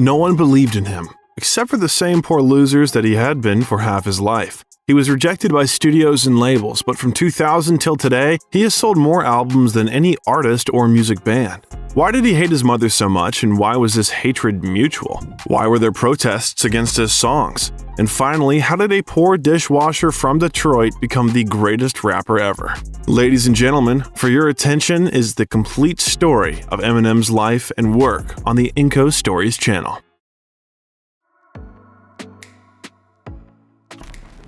No one believed in him, except for the same poor losers that he had been for half his life. He was rejected by studios and labels, but from 2000 till today, he has sold more albums than any artist or music band. Why did he hate his mother so much, and why was this hatred mutual? Why were there protests against his songs? And finally, how did a poor dishwasher from Detroit become the greatest rapper ever? Ladies and gentlemen, for your attention is the complete story of Eminem's life and work on the Encore Stories channel.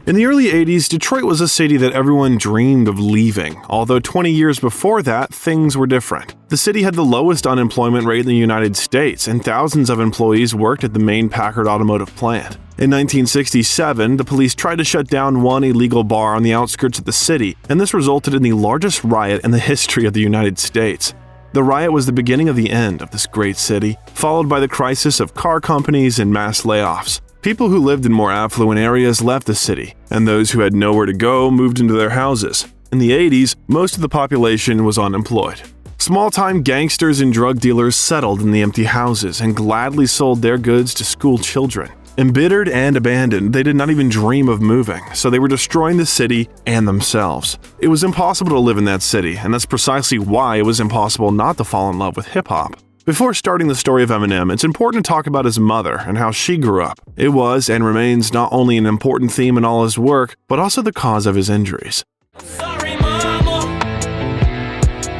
In the early 80s, Detroit was a city that everyone dreamed of leaving, although 20 years before that, things were different. The city had the lowest unemployment rate in the United States, and thousands of employees worked at the main Packard automotive plant. In 1967, the police tried to shut down one illegal bar on the outskirts of the city, and this resulted in the largest riot in the history of the United States. The riot was the beginning of the end of this great city, followed by the crisis of car companies and mass layoffs. People who lived in more affluent areas left the city, and those who had nowhere to go moved into their houses. In the 80s, most of the population was unemployed. Small-time gangsters and drug dealers settled in the empty houses and gladly sold their goods to school children. Embittered and abandoned, they did not even dream of moving, so they were destroying the city and themselves. It was impossible to live in that city, and that's precisely why it was impossible not to fall in love with hip-hop. Before starting the story of Eminem, it's important to talk about his mother and how she grew up. It was and remains not only an important theme in all his work, but also the cause of his injuries. Sorry, mama.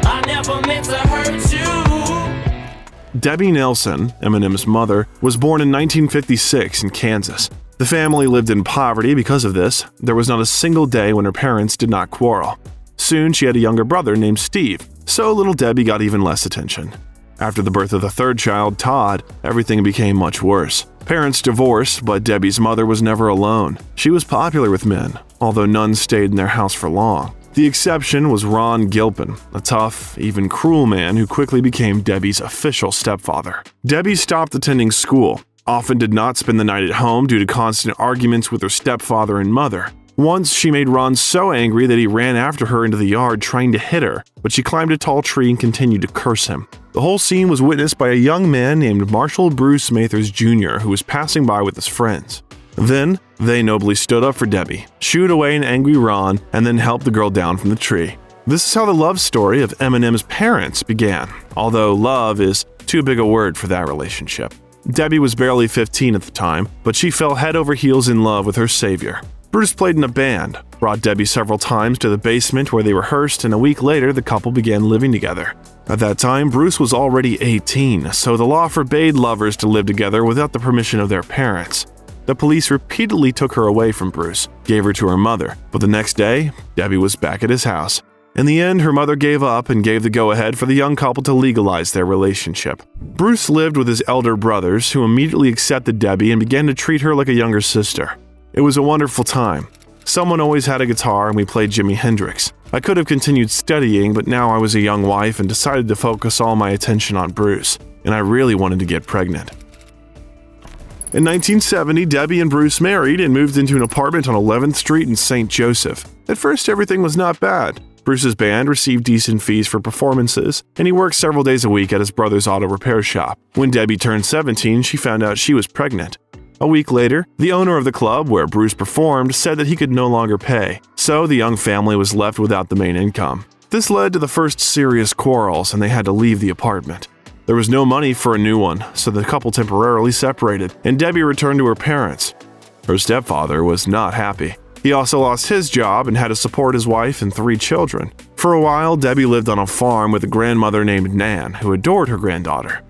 I never meant to hurt you. Debbie Nelson, Eminem's mother, was born in 1956 in Kansas. The family lived in poverty because of this. There was not a single day when her parents did not quarrel. Soon she had a younger brother named Steve, so little Debbie got even less attention. After the birth of the third child, Todd, everything became much worse. Parents divorced, but Debbie's mother was never alone. She was popular with men, although none stayed in their house for long. The exception was Ron Gilpin, a tough, even cruel man who quickly became Debbie's official stepfather. Debbie stopped attending school, often did not spend the night at home due to constant arguments with her stepfather and mother. Once, she made Ron so angry that he ran after her into the yard trying to hit her, but she climbed a tall tree and continued to curse him. The whole scene was witnessed by a young man named Marshall Bruce Mathers Jr., who was passing by with his friends. Then, they nobly stood up for Debbie, shooed away an angry Ron, and then helped the girl down from the tree. This is how the love story of Eminem's parents began, although love is too big a word for that relationship. Debbie was barely 15 at the time, but she fell head over heels in love with her savior. Bruce played in a band, brought Debbie several times to the basement where they rehearsed, and a week later the couple began living together. At that time, Bruce was already 18, so the law forbade lovers to live together without the permission of their parents. The police repeatedly took her away from Bruce, gave her to her mother, but the next day, Debbie was back at his house. In the end, her mother gave up and gave the go-ahead for the young couple to legalize their relationship. Bruce lived with his elder brothers, who immediately accepted Debbie and began to treat her like a younger sister. It was a wonderful time. Someone always had a guitar and we played Jimi Hendrix. I could have continued studying, but now I was a young wife and decided to focus all my attention on Bruce, and I really wanted to get pregnant. In 1970, Debbie and Bruce married and moved into an apartment on 11th Street in St. Joseph. At first, everything was not bad. Bruce's band received decent fees for performances, and he worked several days a week at his brother's auto repair shop. When Debbie turned 17, she found out she was pregnant. A week later, the owner of the club where Bruce performed said that he could no longer pay, so the young family was left without the main income. This led to the first serious quarrels, and they had to leave the apartment. There was no money for a new one, so the couple temporarily separated, and Debbie returned to her parents. Her stepfather was not happy. He also lost his job and had to support his wife and 3 children. For a while, Debbie lived on a farm with a grandmother named Nan, who adored her granddaughter.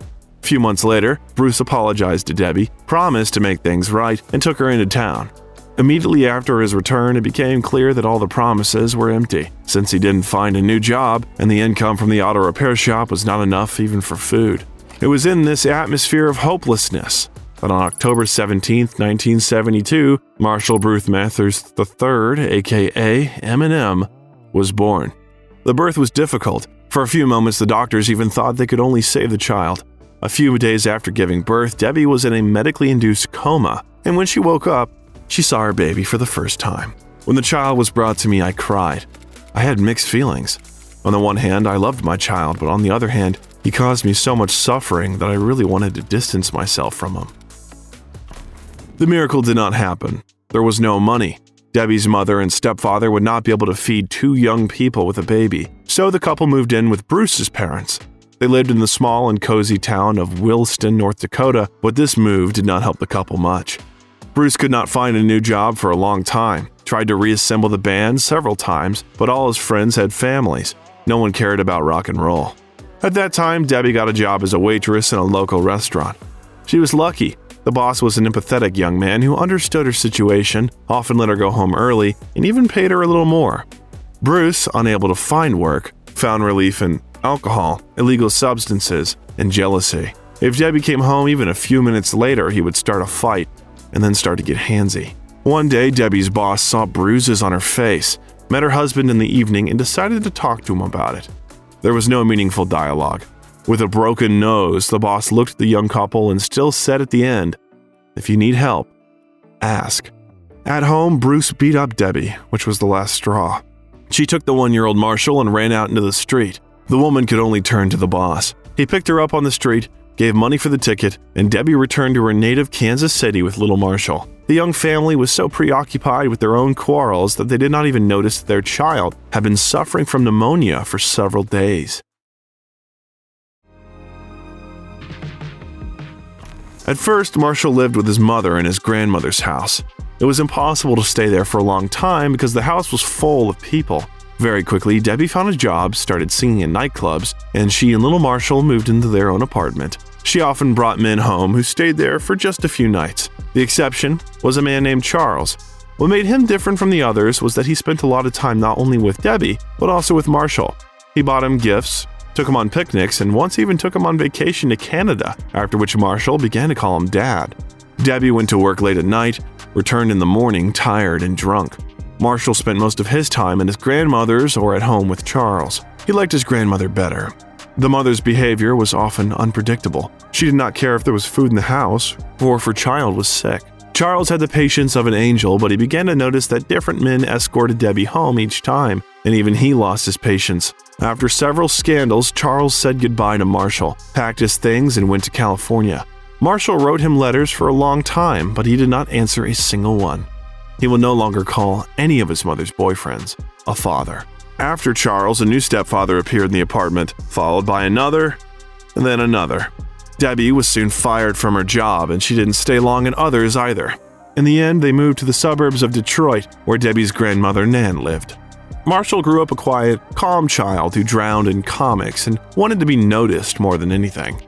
A few months later, Bruce apologized to Debbie, promised to make things right, and took her into town. Immediately after his return, it became clear that all the promises were empty, since he didn't find a new job, and the income from the auto repair shop was not enough even for food. It was in this atmosphere of hopelessness that on October 17, 1972, Marshall Bruce Mathers III, aka Eminem, was born. The birth was difficult. For a few moments, the doctors even thought they could only save the child. A few days after giving birth, Debbie was in a medically induced coma, and when she woke up, she saw her baby for the first time. When the child was brought to me, I cried. I had mixed feelings. On the one hand, I loved my child, but on the other hand, He caused me so much suffering that I really wanted to distance myself from him. The miracle did not happen. There was no money. Debbie's mother and stepfather would not be able to feed two young people with a baby, so the couple moved in with Bruce's parents. They lived in the small and cozy town of Williston, North Dakota, but this move did not help the couple much. Bruce could not find a new job for a long time, tried to reassemble the band several times, but all his friends had families. No one cared about rock and roll. At that time, Debbie got a job as a waitress in a local restaurant. She was lucky. The boss was an empathetic young man who understood her situation, often let her go home early, and even paid her a little more. Bruce, unable to find work, found relief in alcohol, illegal substances, and jealousy. If Debbie came home even a few minutes later, he would start a fight and then start to get handsy. One day, Debbie's boss saw bruises on her face, met her husband in the evening, and decided to talk to him about it. There was no meaningful dialogue. With a broken nose, the boss looked at the young couple and still said at the end, "If you need help, ask." At home, Bruce beat up Debbie, which was the last straw. She took the 1-year-old Marshall and ran out into the street. The woman could only turn to the boss. He picked her up on the street, gave money for the ticket, and Debbie returned to her native Kansas City with little Marshall. The young family was so preoccupied with their own quarrels that they did not even notice that their child had been suffering from pneumonia for several days. At first, Marshall lived with his mother in his grandmother's house. It was impossible to stay there for a long time because the house was full of people. Very quickly, Debbie found a job, started singing in nightclubs, and she and little Marshall moved into their own apartment. She often brought men home who stayed there for just a few nights. The exception was a man named Charles. What made him different from the others was that he spent a lot of time not only with Debbie, but also with Marshall. He bought him gifts, took him on picnics, and once even took him on vacation to Canada, after which Marshall began to call him Dad. Debbie went to work late at night, returned in the morning tired and drunk. Marshall spent most of his time at his grandmother's or at home with Charles. He liked his grandmother better. The mother's behavior was often unpredictable. She did not care if there was food in the house or if her child was sick. Charles had the patience of an angel, but he began to notice that different men escorted Debbie home each time, and even he lost his patience. After several scandals, Charles said goodbye to Marshall, packed his things, and went to California. Marshall wrote him letters for a long time, but he did not answer a single one. He will no longer call any of his mother's boyfriends a father. After Charles, a new stepfather appeared in the apartment, followed by another, and then another. Debbie was soon fired from her job, and she didn't stay long in others either. In the end, they moved to the suburbs of Detroit, where Debbie's grandmother Nan lived. Marshall grew up a quiet, calm child who drowned in comics and wanted to be noticed more than anything.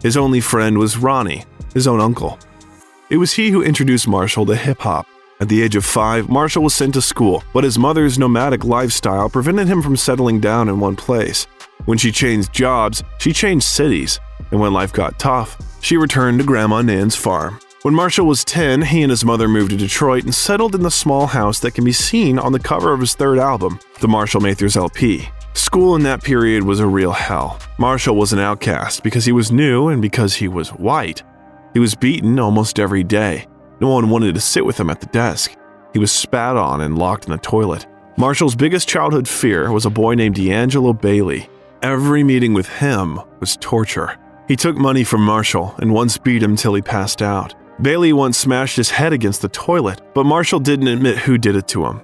His only friend was Ronnie, his own uncle. It was he who introduced Marshall to hip-hop. At the age of 5, Marshall was sent to school, but his mother's nomadic lifestyle prevented him from settling down in one place. When she changed jobs, she changed cities, and when life got tough, she returned to Grandma Nan's farm. When Marshall was 10, he and his mother moved to Detroit and settled in the small house that can be seen on the cover of his third album, the Marshall Mathers LP. School in that period was a real hell. Marshall was an outcast because he was new and because he was white. He was beaten almost every day. No one wanted to sit with him at the desk. He was spat on and locked in the toilet. Marshall's biggest childhood fear was a boy named D'Angelo Bailey. Every meeting with him was torture. He took money from Marshall and once beat him till he passed out. Bailey once smashed his head against the toilet, but Marshall didn't admit who did it to him.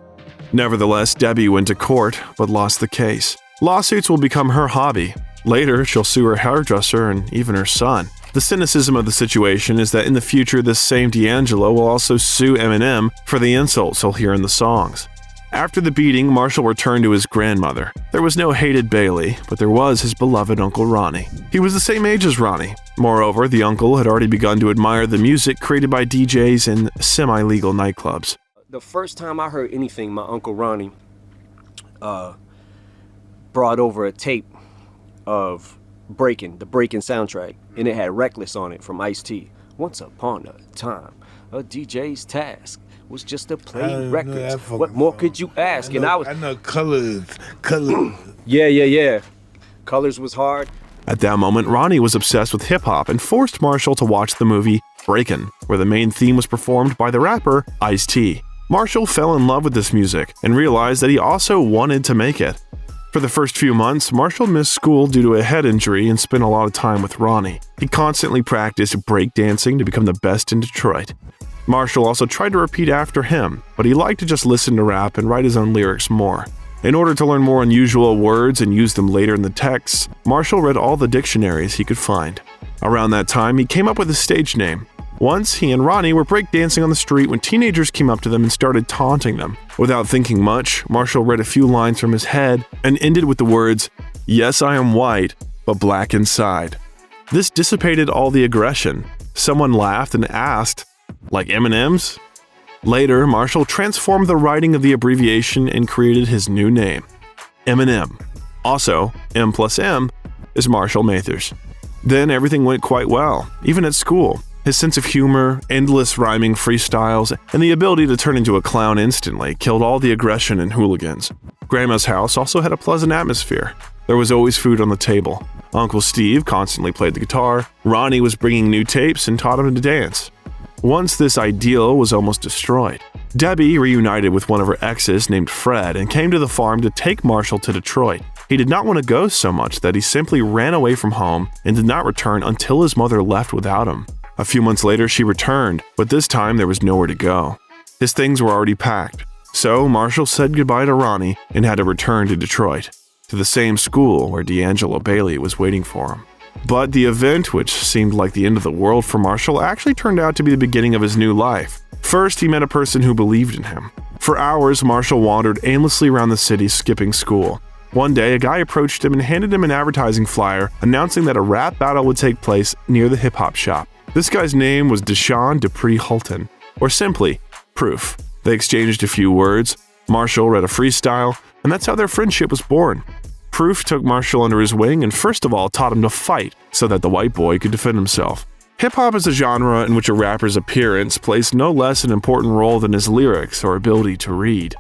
Nevertheless, Debbie went to court but lost the case. Lawsuits will become her hobby. Later, she'll sue her hairdresser and even her son. The cynicism of the situation is that in the future, this same D'Angelo will also sue Eminem for the insults he'll hear in the songs. After the beating, Marshall returned to his grandmother. There was no hated Bailey, but there was his beloved Uncle Ronnie. He was the same age as Ronnie. Moreover, the uncle had already begun to admire the music created by DJs in semi-legal nightclubs. The first time I heard anything, my Uncle Ronnie brought over a tape of the Breaking soundtrack, and it had Reckless on it from Ice-T. Once upon a time, a DJ's task was just to play records. What more could you ask? I know Colors. Yeah. Colors was hard. At that moment, Ronnie was obsessed with hip-hop and forced Marshall to watch the movie Breakin', where the main theme was performed by the rapper Ice-T. Marshall fell in love with this music and realized that he also wanted to make it. For For the first few months, Marshall missed school due to a head injury and spent a lot of time with Ronnie. He constantly practiced breakdancing to become the best in Detroit. Marshall also tried to repeat after him, but he liked to just listen to rap and write his own lyrics more. In order to learn more unusual words and use them later in the texts, Marshall read all the dictionaries he could find. Around that time, he came up with his stage name. Once, he and Ronnie were breakdancing on the street when teenagers came up to them and started taunting them. Without thinking much, Marshall read a few lines from his head and ended with the words, "Yes, I am white, but black inside." This dissipated all the aggression. Someone laughed and asked, "Like Eminem's?" Later, Marshall transformed the writing of the abbreviation and created his new name, Eminem. Also, M plus M is Marshall Mathers. Then everything went quite well, even at school. His sense of humor, endless rhyming freestyles, and the ability to turn into a clown instantly killed all the aggression and hooligans. Grandma's house also had a pleasant atmosphere. There was always food on the table. Uncle Steve constantly played the guitar. Ronnie was bringing new tapes and taught him to dance. Once this ideal was almost destroyed, Debbie reunited with one of her exes named Fred and came to the farm to take Marshall to Detroit. He did not want to go so much that he simply ran away from home and did not return until his mother left without him. A few months later, she returned, but this time there was nowhere to go. His things were already packed, so Marshall said goodbye to Ronnie and had to return to Detroit, to the same school where D'Angelo Bailey was waiting for him. But the event, which seemed like the end of the world for Marshall, actually turned out to be the beginning of his new life. First, he met a person who believed in him. For hours, Marshall wandered aimlessly around the city, skipping school. One day, a guy approached him and handed him an advertising flyer announcing that a rap battle would take place near the hip-hop shop. This guy's name was Deshaun Dupree Hulton, or simply, Proof. They exchanged a few words, Marshall read a freestyle, and that's how their friendship was born. Proof took Marshall under his wing and first of all taught him to fight so that the white boy could defend himself. Hip-hop is a genre in which a rapper's appearance plays no less an important role than his lyrics or ability to read.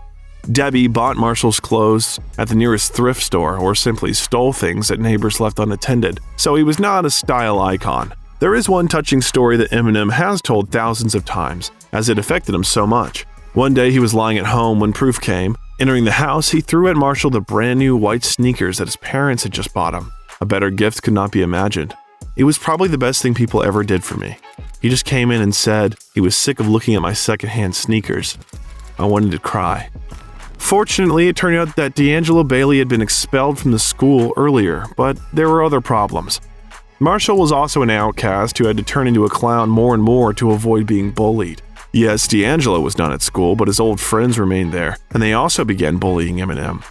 Debbie bought Marshall's clothes at the nearest thrift store or simply stole things that neighbors left unattended, so he was not a style icon. There is one touching story that Eminem has told thousands of times, as it affected him so much. One day he was lying at home when Proof came. Entering the house, he threw at Marshall the brand new white sneakers that his parents had just bought him. A better gift could not be imagined. It was probably the best thing people ever did for me. He just came in and said he was sick of looking at my secondhand sneakers. I wanted to cry. Fortunately, it turned out that D'Angelo Bailey had been expelled from the school earlier, but there were other problems. Marshall was also an outcast who had to turn into a clown more and more to avoid being bullied. Yes, D'Angelo was not at school, but his old friends remained there, and they also began bullying Eminem.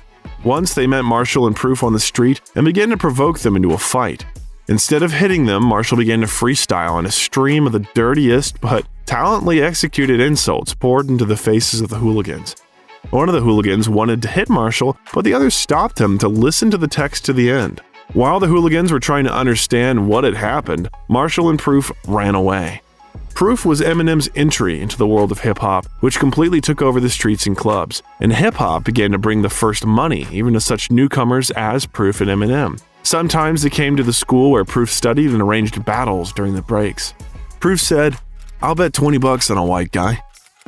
Once they met Marshall and Proof on the street and began to provoke them into a fight. Instead of hitting them, Marshall began to freestyle, and a stream of the dirtiest but talently executed insults poured into the faces of the hooligans. One of the hooligans wanted to hit Marshall, but the others stopped him to listen to the text to the end. While the hooligans were trying to understand what had happened, Marshall and Proof ran away. Proof was Eminem's entry into the world of hip-hop, which completely took over the streets and clubs, and hip-hop began to bring the first money even to such newcomers as Proof and Eminem. Sometimes they came to the school where Proof studied and arranged battles during the breaks. Proof said, "I'll bet $20 on a white guy."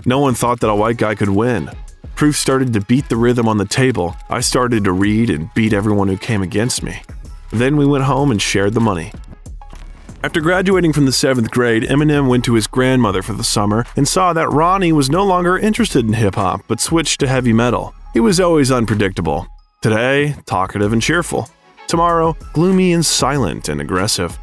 No one thought that a white guy could win. Proof started to beat the rhythm on the table. I started to read and beat everyone who came against me. Then we went home and shared the money. After graduating from the 7th grade, Eminem went to his grandmother for the summer and saw that Ronnie was no longer interested in hip-hop but switched to heavy metal. He was always unpredictable. Today, talkative and cheerful. Tomorrow, gloomy and silent and aggressive.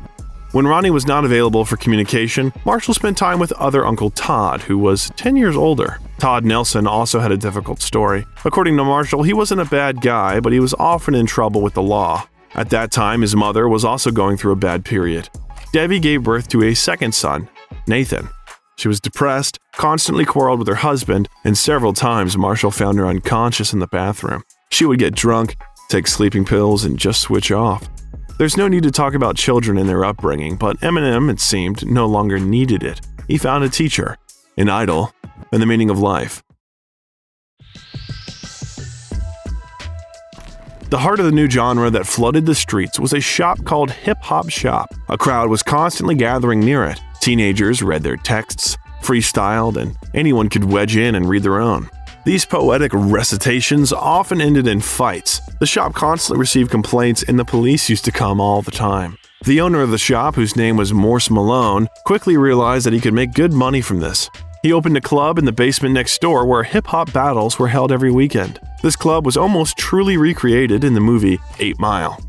When Ronnie was not available for communication, Marshall spent time with other Uncle Todd, who was 10 years older. Todd Nelson also had a difficult story. According to Marshall, he wasn't a bad guy, but he was often in trouble with the law. At that time, his mother was also going through a bad period. Debbie gave birth to a second son, Nathan. She was depressed, constantly quarreled with her husband, and several times Marshall found her unconscious in the bathroom. She would get drunk, take sleeping pills, and just switch off. There's no need to talk about children and their upbringing, but Eminem, it seemed, no longer needed it. He found a teacher, an idol, and the meaning of life. The heart of the new genre that flooded the streets was a shop called Hip Hop Shop. A crowd was constantly gathering near it. Teenagers read their texts, freestyled, and anyone could wedge in and read their own. These poetic recitations often ended in fights. The shop constantly received complaints and the police used to come all the time. The owner of the shop, whose name was Morse Malone, quickly realized that he could make good money from this. He opened a club in the basement next door where hip-hop battles were held every weekend. This club was almost truly recreated in the movie 8 Mile.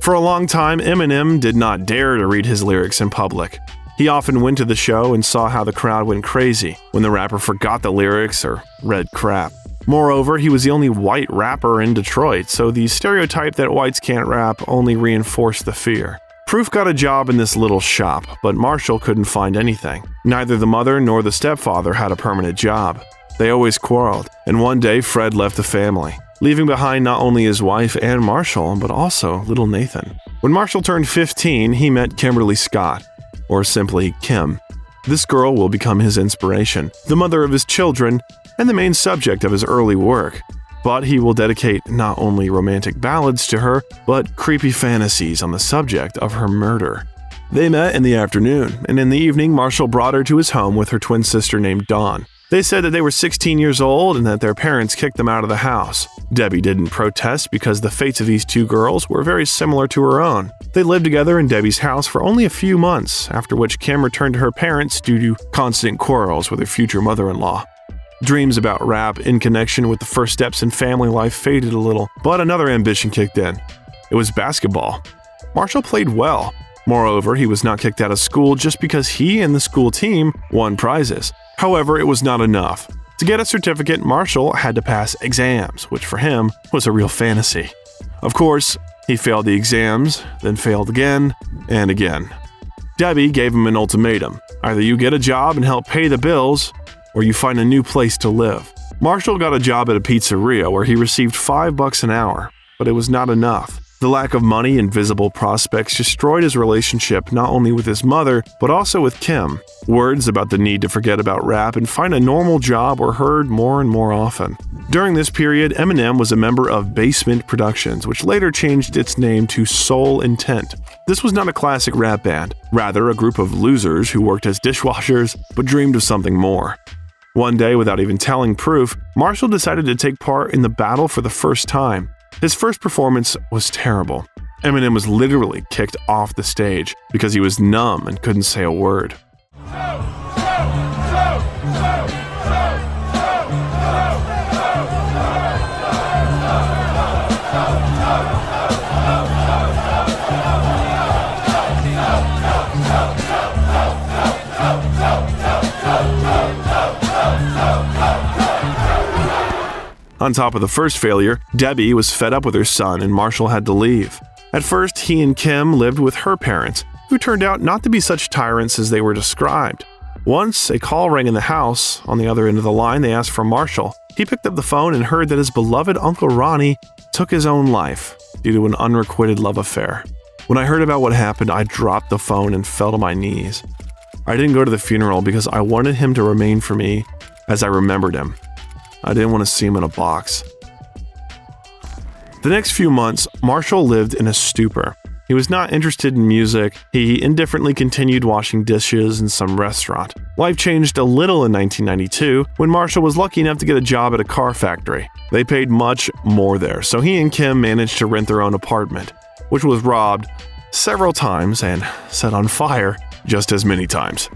For a long time, Eminem did not dare to read his lyrics in public. He often went to the show and saw how the crowd went crazy when the rapper forgot the lyrics or read crap. Moreover, he was the only white rapper in Detroit, so the stereotype that whites can't rap only reinforced the fear. Proof got a job in this little shop, but Marshall couldn't find anything. Neither the mother nor the stepfather had a permanent job. They always quarreled, and one day Fred left the family, leaving behind not only his wife and Marshall, but also little Nathan. When Marshall turned 15, he met Kimberly Scott, or simply Kim. This girl will become his inspiration, the mother of his children, and the main subject of his early work. But he will dedicate not only romantic ballads to her, but creepy fantasies on the subject of her murder. They met in the afternoon, and in the evening, Marshall brought her to his home with her twin sister named Dawn. They said that they were 16 years old and that their parents kicked them out of the house. Debbie didn't protest because the fates of these two girls were very similar to her own. They lived together in Debbie's house for only a few months, after which Kim returned to her parents due to constant quarrels with her future mother-in-law. Dreams about rap in connection with the first steps in family life faded a little, but another ambition kicked in. It was basketball. Marshall played well. Moreover, he was not kicked out of school just because he and the school team won prizes. However, it was not enough. To get a certificate, Marshall had to pass exams, which for him was a real fantasy. Of course, he failed the exams, then failed again and again. Debbie gave him an ultimatum. Either you get a job and help pay the bills, or you find a new place to live. Marshall got a job at a pizzeria where he received $5 an hour, but it was not enough. The lack of money and visible prospects destroyed his relationship not only with his mother, but also with Kim. Words about the need to forget about rap and find a normal job were heard more and more often. During this period, Eminem was a member of Basement Productions, which later changed its name to Soul Intent. This was not a classic rap band, rather a group of losers who worked as dishwashers but dreamed of something more. One day, without even telling Proof, Marshall decided to take part in the battle for the first time. His first performance was terrible. Eminem was literally kicked off the stage because he was numb and couldn't say a word. On top of the first failure, Debbie was fed up with her son and Marshall had to leave. At first, he and Kim lived with her parents, who turned out not to be such tyrants as they were described. Once, a call rang in the house. On the other end of the line, they asked for Marshall. He picked up the phone and heard that his beloved Uncle Ronnie took his own life due to an unrequited love affair. When I heard about what happened, I dropped the phone and fell to my knees. I didn't go to the funeral because I wanted him to remain for me as I remembered him. I didn't want to see him in a box. The next few months, Marshall lived in a stupor. He was not interested in music. He indifferently continued washing dishes in some restaurant. Life changed a little in 1992 when Marshall was lucky enough to get a job at a car factory. They paid much more there, so he and Kim managed to rent their own apartment, which was robbed several times and set on fire just as many times.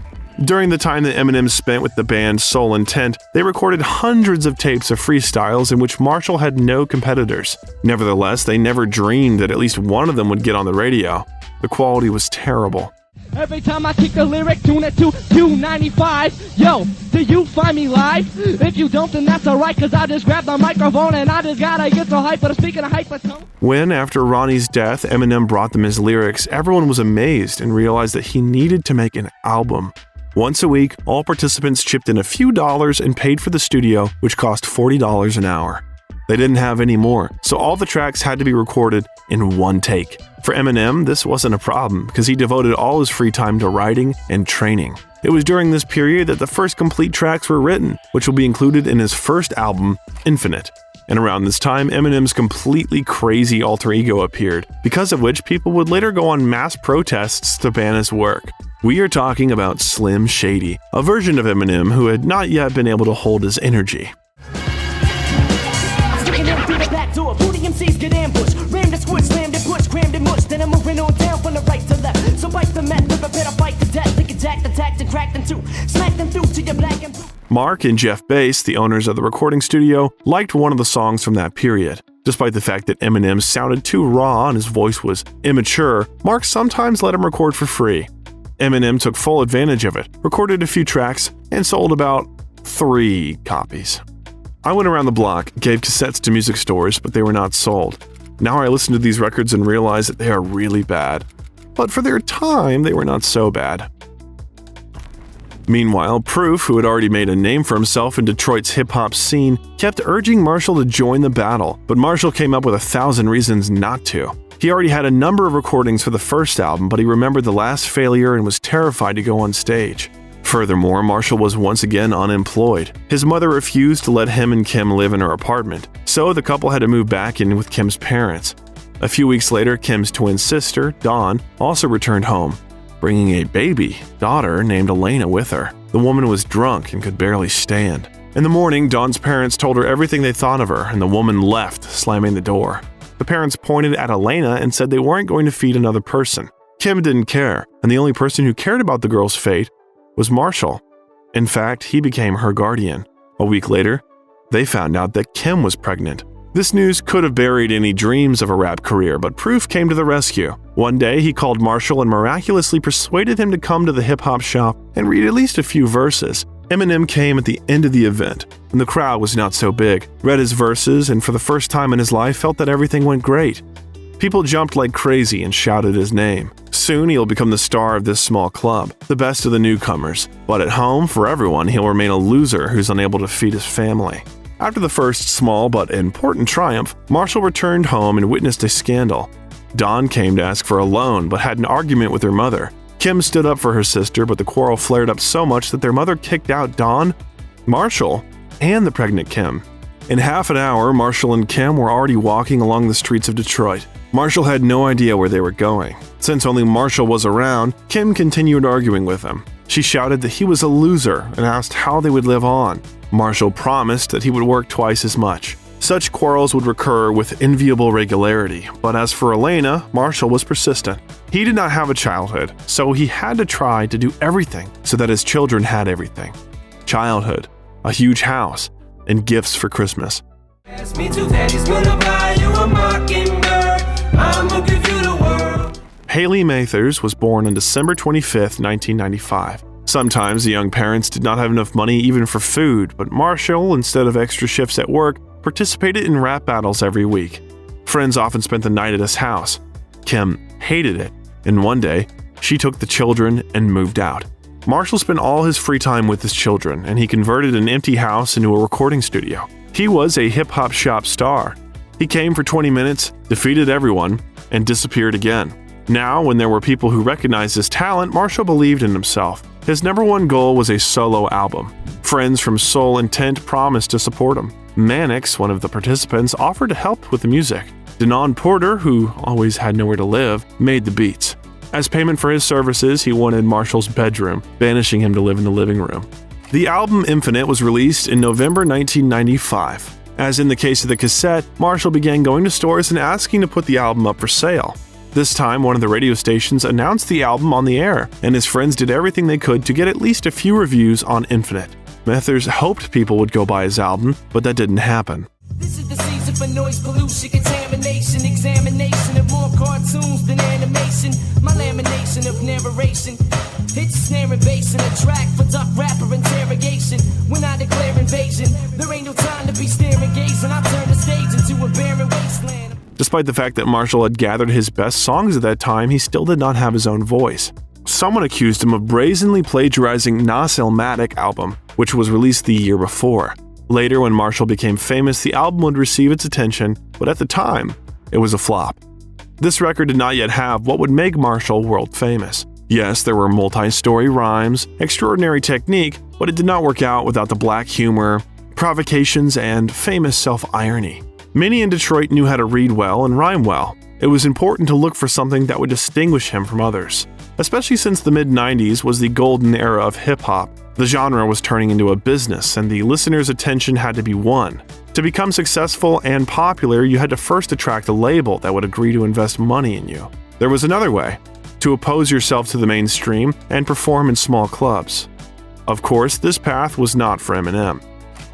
During the time that Eminem spent with the band Soul Intent, they recorded hundreds of tapes of freestyles in which Marshall had no competitors. Nevertheless, they never dreamed that at least one of them would get on the radio. The quality was terrible. Every time I kick a lyric, tune it to Q95. Yo, do you find me live? If you don't, then that's alright, cause I just grabbed the microphone and I just gotta get so hyper. Speaking of hypertone. When, after Ronnie's death, Eminem brought them his lyrics, everyone was amazed and realized that he needed to make an album. Once a week, all participants chipped in a few dollars and paid for the studio, which cost $40 an hour. They didn't have any more, so all the tracks had to be recorded in one take. For Eminem, this wasn't a problem because he devoted all his free time to writing and training. It was during this period that the first complete tracks were written, which will be included in his first album, Infinite. And around this time, Eminem's completely crazy alter ego appeared, because of which people would later go on mass protests to ban his work. We are talking about Slim Shady, a version of Eminem who had not yet been able to hold his energy. door. Booty MCs get ambushed. Rammed and squished, slammed and pushed, crammed and mushed. Then I'm moving on down from the right to left. So bite the method, prepare to fight to death. Lick attack, attacked and cracked them too. Smack them through to your black and blue. Mark and Jeff Bass, the owners of the recording studio, liked one of the songs from that period. Despite the fact that Eminem sounded too raw and his voice was immature, Mark sometimes let him record for free. Eminem took full advantage of it, recorded a few tracks, and sold about 3 copies. I went around the block, gave cassettes to music stores, but they were not sold. Now I listen to these records and realize that they are really bad. But for their time, they were not so bad. Meanwhile, Proof, who had already made a name for himself in Detroit's hip-hop scene, kept urging Marshall to join the battle, but Marshall came up with 1,000 reasons not to. He already had a number of recordings for the first album, but he remembered the last failure and was terrified to go on stage. Furthermore, Marshall was once again unemployed. His mother refused to let him and Kim live in her apartment, so the couple had to move back in with Kim's parents. A few weeks later, Kim's twin sister, Dawn, also returned home, bringing a baby daughter named Elena with her. The woman was drunk and could barely stand. In the morning, Dawn's parents told her everything they thought of her, and the woman left, slamming the door. The parents pointed at Elena and said they weren't going to feed another person. Kim didn't care, and the only person who cared about the girl's fate was Marshall. In fact, he became her guardian. A week later, they found out that Kim was pregnant. This news could have buried any dreams of a rap career, but Proof came to the rescue. One day, he called Marshall and miraculously persuaded him to come to the hip-hop shop and read at least a few verses. Eminem came at the end of the event, and the crowd was not so big, read his verses, and for the first time in his life felt that everything went great. People jumped like crazy and shouted his name. Soon, he'll become the star of this small club, the best of the newcomers. But at home, for everyone, he'll remain a loser who's unable to feed his family. After the first small but important triumph, Marshall returned home and witnessed a scandal. Dawn came to ask for a loan but had an argument with her mother. Kim stood up for her sister, but the quarrel flared up so much that their mother kicked out Dawn, Marshall, and the pregnant Kim. In half an hour, Marshall and Kim were already walking along the streets of Detroit. Marshall had no idea where they were going. Since only Marshall was around, Kim continued arguing with him. She shouted that he was a loser and asked how they would live on. Marshall promised that he would work twice as much. Such quarrels would recur with enviable regularity, but as for Elena, Marshall was persistent. He did not have a childhood, so he had to try to do everything so that his children had everything. Childhood, a huge house, and gifts for Christmas. Ask me to daddy's gonna buy you a Mockingbird. I'ma give you the world. Haley Mathers was born on December 25, 1995. Sometimes the young parents did not have enough money even for food, but Marshall, instead of extra shifts at work, participated in rap battles every week. Friends often spent the night at his house. Kim hated it, and one day, she took the children and moved out. Marshall spent all his free time with his children, and he converted an empty house into a recording studio. He was a hip-hop shop star. He came for 20 minutes, defeated everyone, and disappeared again. Now, when there were people who recognized his talent, Marshall believed in himself. His number one goal was a solo album. Friends from Soul Intent promised to support him. Mannix, one of the participants, offered to help with the music. Denon Porter, who always had nowhere to live, made the beats. As payment for his services, he wanted Marshall's bedroom, banishing him to live in the living room. The album Infinite was released in November 1995. As in the case of the cassette, Marshall began going to stores and asking to put the album up for sale. This time, one of the radio stations announced the album on the air, and his friends did everything they could to get at least a few reviews on Infinite. Mathers hoped people would go buy his album, but that didn't happen. This is the season for noise pollution, contamination, examination of more cartoons than animation. My lamination of narration. Hit snare and bass in a track for duck rapper interrogation. When I declare invasion, there ain't no time to be staring gazing. I turn the stage into a barren wasteland. Despite the fact that Marshall had gathered his best songs at that time, he still did not have his own voice. Someone accused him of brazenly plagiarizing Nas Illmatic album, which was released the year before. Later, when Marshall became famous, the album would receive its attention, but at the time, it was a flop. This record did not yet have what would make Marshall world famous. Yes, there were multi-story rhymes, extraordinary technique, but it did not work out without the black humor, provocations, and famous self-irony. Many in Detroit knew how to read well and rhyme well. It was important to look for something that would distinguish him from others. Especially since the mid-90s was the golden era of hip-hop. The genre was turning into a business, and the listener's attention had to be won. To become successful and popular, you had to first attract a label that would agree to invest money in you. There was another way: to oppose yourself to the mainstream and perform in small clubs. Of course, this path was not for Eminem.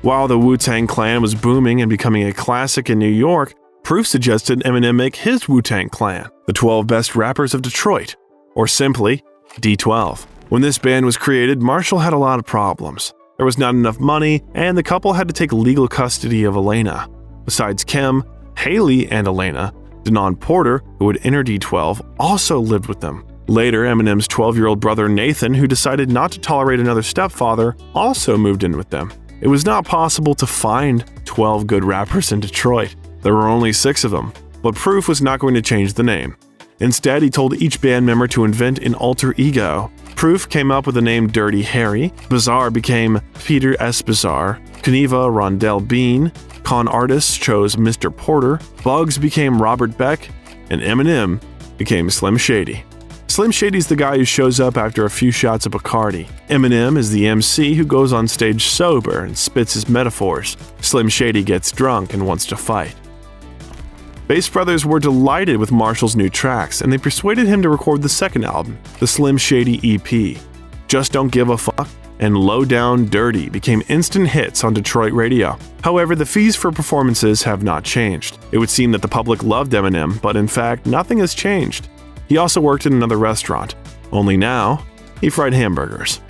While the Wu-Tang Clan was booming and becoming a classic in New York, Proof suggested Eminem make his Wu-Tang Clan, the 12 best rappers of Detroit, or simply D12. When this band was created, Marshall had a lot of problems. There was not enough money, and the couple had to take legal custody of Elena. Besides Kim, Haley and Elena, Denon Porter, who would enter D12, also lived with them. Later, Eminem's 12-year-old brother Nathan, who decided not to tolerate another stepfather, also moved in with them. It was not possible to find 12 good rappers in Detroit. There were only 6 of them, but Proof was not going to change the name. Instead, he told each band member to invent an alter ego. Proof came up with the name Dirty Harry, Bizarre became Peter S. Bizarre, Kniva Rondell Bean, Con Artists chose Mr. Porter, Bugs became Robert Beck, and Eminem became Slim Shady. Slim Shady's the guy who shows up after a few shots of Bacardi. Eminem is the MC who goes on stage sober and spits his metaphors. Slim Shady gets drunk and wants to fight. Bass Brothers were delighted with Marshall's new tracks, and they persuaded him to record the second album, the Slim Shady EP. Just Don't Give a Fuck and Low Down Dirty became instant hits on Detroit radio. However, the fees for performances have not changed. It would seem that the public loved Eminem, but in fact, nothing has changed. He also worked in another restaurant, only now he fried hamburgers.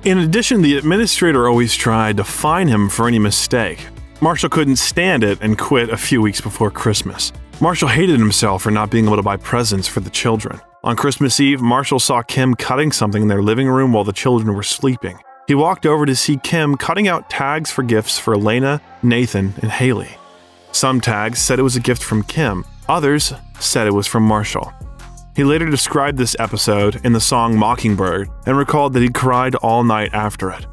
In addition, the administrator always tried to fine him for any mistake. Marshall couldn't stand it and quit a few weeks before Christmas. Marshall hated himself for not being able to buy presents for the children. On Christmas Eve, Marshall saw Kim cutting something in their living room while the children were sleeping. He walked over to see Kim cutting out tags for gifts for Elena, Nathan, and Haley. Some tags said it was a gift from Kim, others said it was from Marshall. He later described this episode in the song Mockingbird and recalled that he cried all night after it.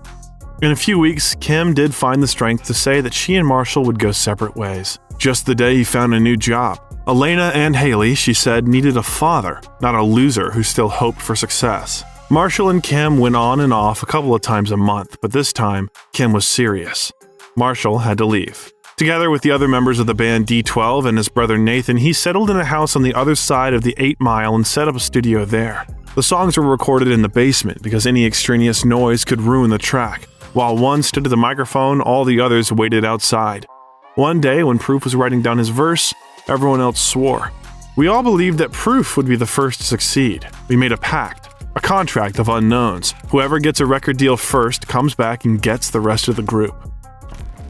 In a few weeks, Kim did find the strength to say that she and Marshall would go separate ways. Just the day he found a new job. Elena and Haley, she said, needed a father, not a loser who still hoped for success. Marshall and Kim went on and off a couple of times a month, but this time, Kim was serious. Marshall had to leave. Together with the other members of the band D12 and his brother Nathan, he settled in a house on the other side of the 8 Mile and set up a studio there. The songs were recorded in the basement because any extraneous noise could ruin the track. While one stood at the microphone, all the others waited outside. One day, when Proof was writing down his verse, everyone else swore. We all believed that Proof would be the first to succeed. We made a pact, a contract of unknowns. Whoever gets a record deal first comes back and gets the rest of the group.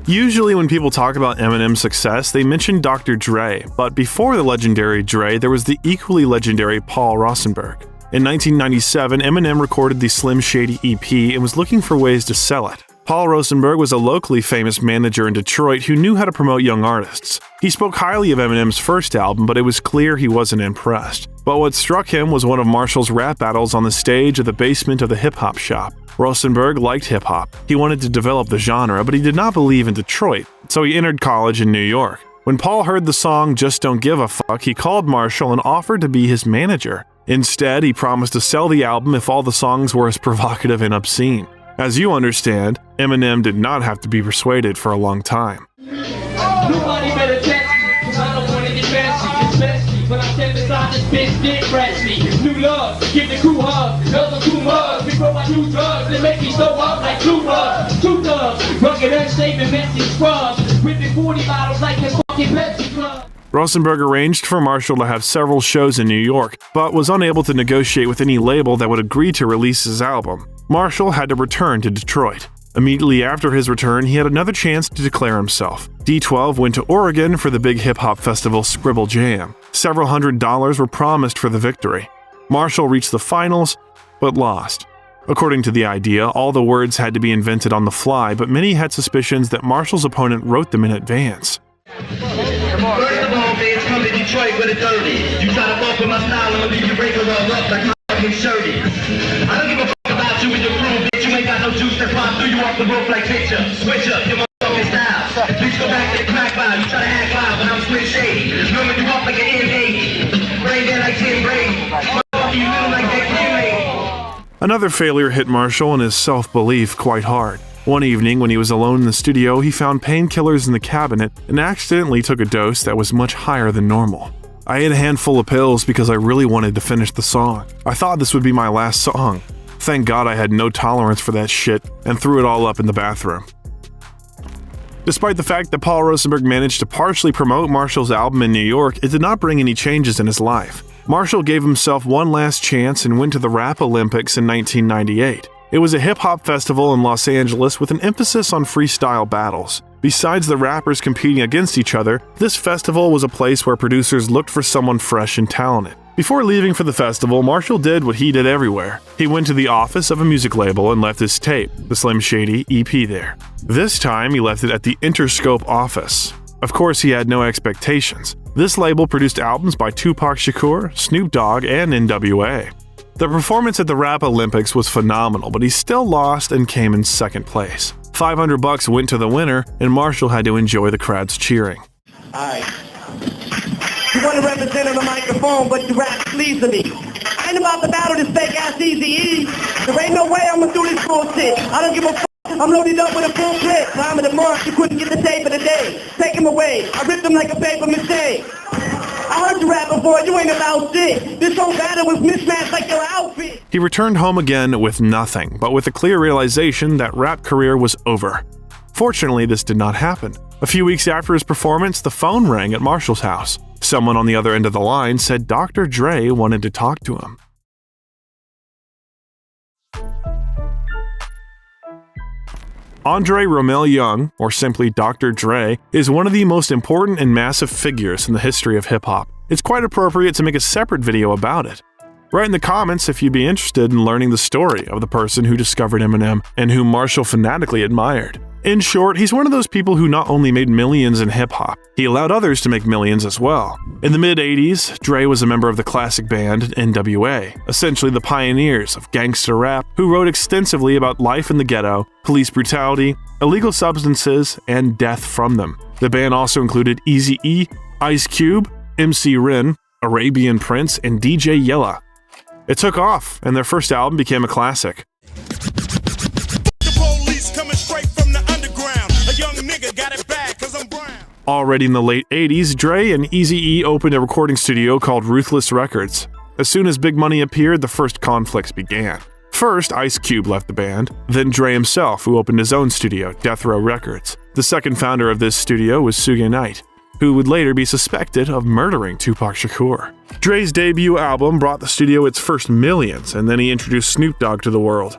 Usually when people talk about Eminem's success, they mention Dr. Dre, but before the legendary Dre, there was the equally legendary Paul Rosenberg. In 1997, Eminem recorded the Slim Shady EP and was looking for ways to sell it. Paul Rosenberg was a locally famous manager in Detroit who knew how to promote young artists. He spoke highly of Eminem's first album, but it was clear he wasn't impressed. But what struck him was one of Marshall's rap battles on the stage of the basement of the hip-hop shop. Rosenberg liked hip-hop. He wanted to develop the genre, but he did not believe in Detroit, so he entered college in New York. When Paul heard the song Just Don't Give a Fuck, he called Marshall and offered to be his manager. Instead, he promised to sell the album if all the songs were as provocative and obscene. As you understand, Eminem did not have to be persuaded for a long time. Nobody better test me, 'cause I don't wanna get messy, especially when I step inside this bitch, dick fresh me. New love, give the crew hugs, girls on 2 mugs, before I do drugs, they make me throw up like 2 rugs. 2 thugs, rugged, unshaven, messy scrubs, whipping 40 bottles like the fucking Pepsi Club. Rosenberg arranged for Marshall to have several shows in New York, but was unable to negotiate with any label that would agree to release his album. Marshall had to return to Detroit. Immediately after his return, he had another chance to declare himself. D12 went to Oregon for the big hip-hop festival Scribble Jam. Several $100s were promised for the victory. Marshall reached the finals, but lost. According to the idea, all the words had to be invented on the fly, but many had suspicions that Marshall's opponent wrote them in advance. First of all, man, come to Detroit with a dirty. You try to fuck with my style, I'ma leave you breaking all up like my fucking shirty. I don't give a fuck about you with your crew, bitch. You ain't got no juice that pop through you off the roof like picture. Switch up your motherfucking style. Please go back to the crack vibe. You try to act live, but I'm Slim Shady. Remember you up like an M80. Brain dead like Tim Brady. Motherfucker, you little like that. Another failure hit Marshall and his self-belief quite hard. One evening, when he was alone in the studio, he found painkillers in the cabinet and accidentally took a dose that was much higher than normal. I ate a handful of pills because I really wanted to finish the song. I thought this would be my last song. Thank God I had no tolerance for that shit and threw it all up in the bathroom. Despite the fact that Paul Rosenberg managed to partially promote Marshall's album in New York, it did not bring any changes in his life. Marshall gave himself one last chance and went to the Rap Olympics in 1998. It was a hip-hop festival in Los Angeles with an emphasis on freestyle battles. Besides the rappers competing against each other, this festival was a place where producers looked for someone fresh and talented. Before leaving for the festival, Marshall did what he did everywhere. He went to the office of a music label and left his tape, the Slim Shady EP, there. This time, he left it at the Interscope office. Of course, he had no expectations. This label produced albums by Tupac Shakur, Snoop Dogg, and NWA. The performance at the Rap Olympics was phenomenal, but he still lost and came in second place. $500 went to the winner, and Marshall had to enjoy the crowd's cheering. Alright. You want to represent on the microphone, but you rap sleazily. I ain't about to battle this fake ass Eazy-E. There ain't no way I'm gonna do this bullshit. I don't give a f***. I'm loaded up with a full clip. Time of the march, you couldn't get the tape of the day. Take him away. I ripped him like a paper mache. I heard you rap before, you ain't about shit. This whole battle was mismatched like your outfit. He returned home again with nothing, but with a clear realization that rap career was over. Fortunately, this did not happen. A few weeks after his performance, the phone rang at Marshall's house. Someone on the other end of the line said Dr. Dre wanted to talk to him. Andre Romelle Young, or simply Dr. Dre, is one of the most important and massive figures in the history of hip-hop. It's quite appropriate to make a separate video about it. Write in the comments if you'd be interested in learning the story of the person who discovered Eminem and whom Marshall fanatically admired. In short, he's one of those people who not only made millions in hip-hop, he allowed others to make millions as well. In the mid-80s, Dre was a member of the classic band NWA, essentially the pioneers of gangster rap, who wrote extensively about life in the ghetto, police brutality, illegal substances, and death from them. The band also included Eazy-E, Ice Cube, MC Ren, Arabian Prince, and DJ Yella. It took off, and their first album became a classic. Already in the late 80s, Dre and Eazy-E opened a recording studio called Ruthless Records. As soon as Big Money appeared, the first conflicts began. First, Ice Cube left the band, then Dre himself, who opened his own studio, Death Row Records. The second founder of this studio was Suge Knight, who would later be suspected of murdering Tupac Shakur. Dre's debut album brought the studio its first millions, and then he introduced Snoop Dogg to the world.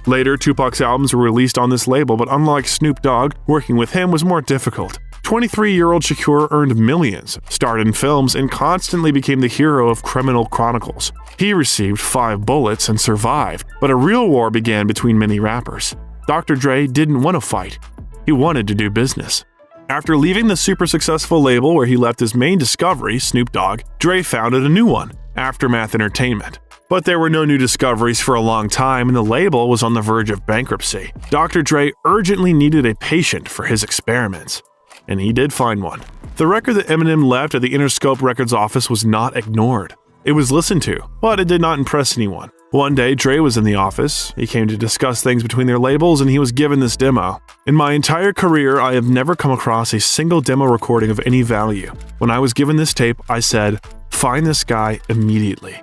Later, Tupac's albums were released on this label, but unlike Snoop Dogg, working with him was more difficult. 23-year-old Shakur earned millions, starred in films, and constantly became the hero of criminal chronicles. He received 5 bullets and survived, but a real war began between many rappers. Dr. Dre didn't want to fight. He wanted to do business. After leaving the super successful label where he left his main discovery, Snoop Dogg, Dre founded a new one, Aftermath Entertainment. But there were no new discoveries for a long time, and the label was on the verge of bankruptcy. Dr. Dre urgently needed a patient for his experiments. And he did find one. The record that Eminem left at the Interscope Records office was not ignored. It was listened to, but it did not impress anyone. One day, Dre was in the office. He came to discuss things between their labels, and he was given this demo. In my entire career, I have never come across a single demo recording of any value. When I was given this tape, I said, "Find this guy immediately."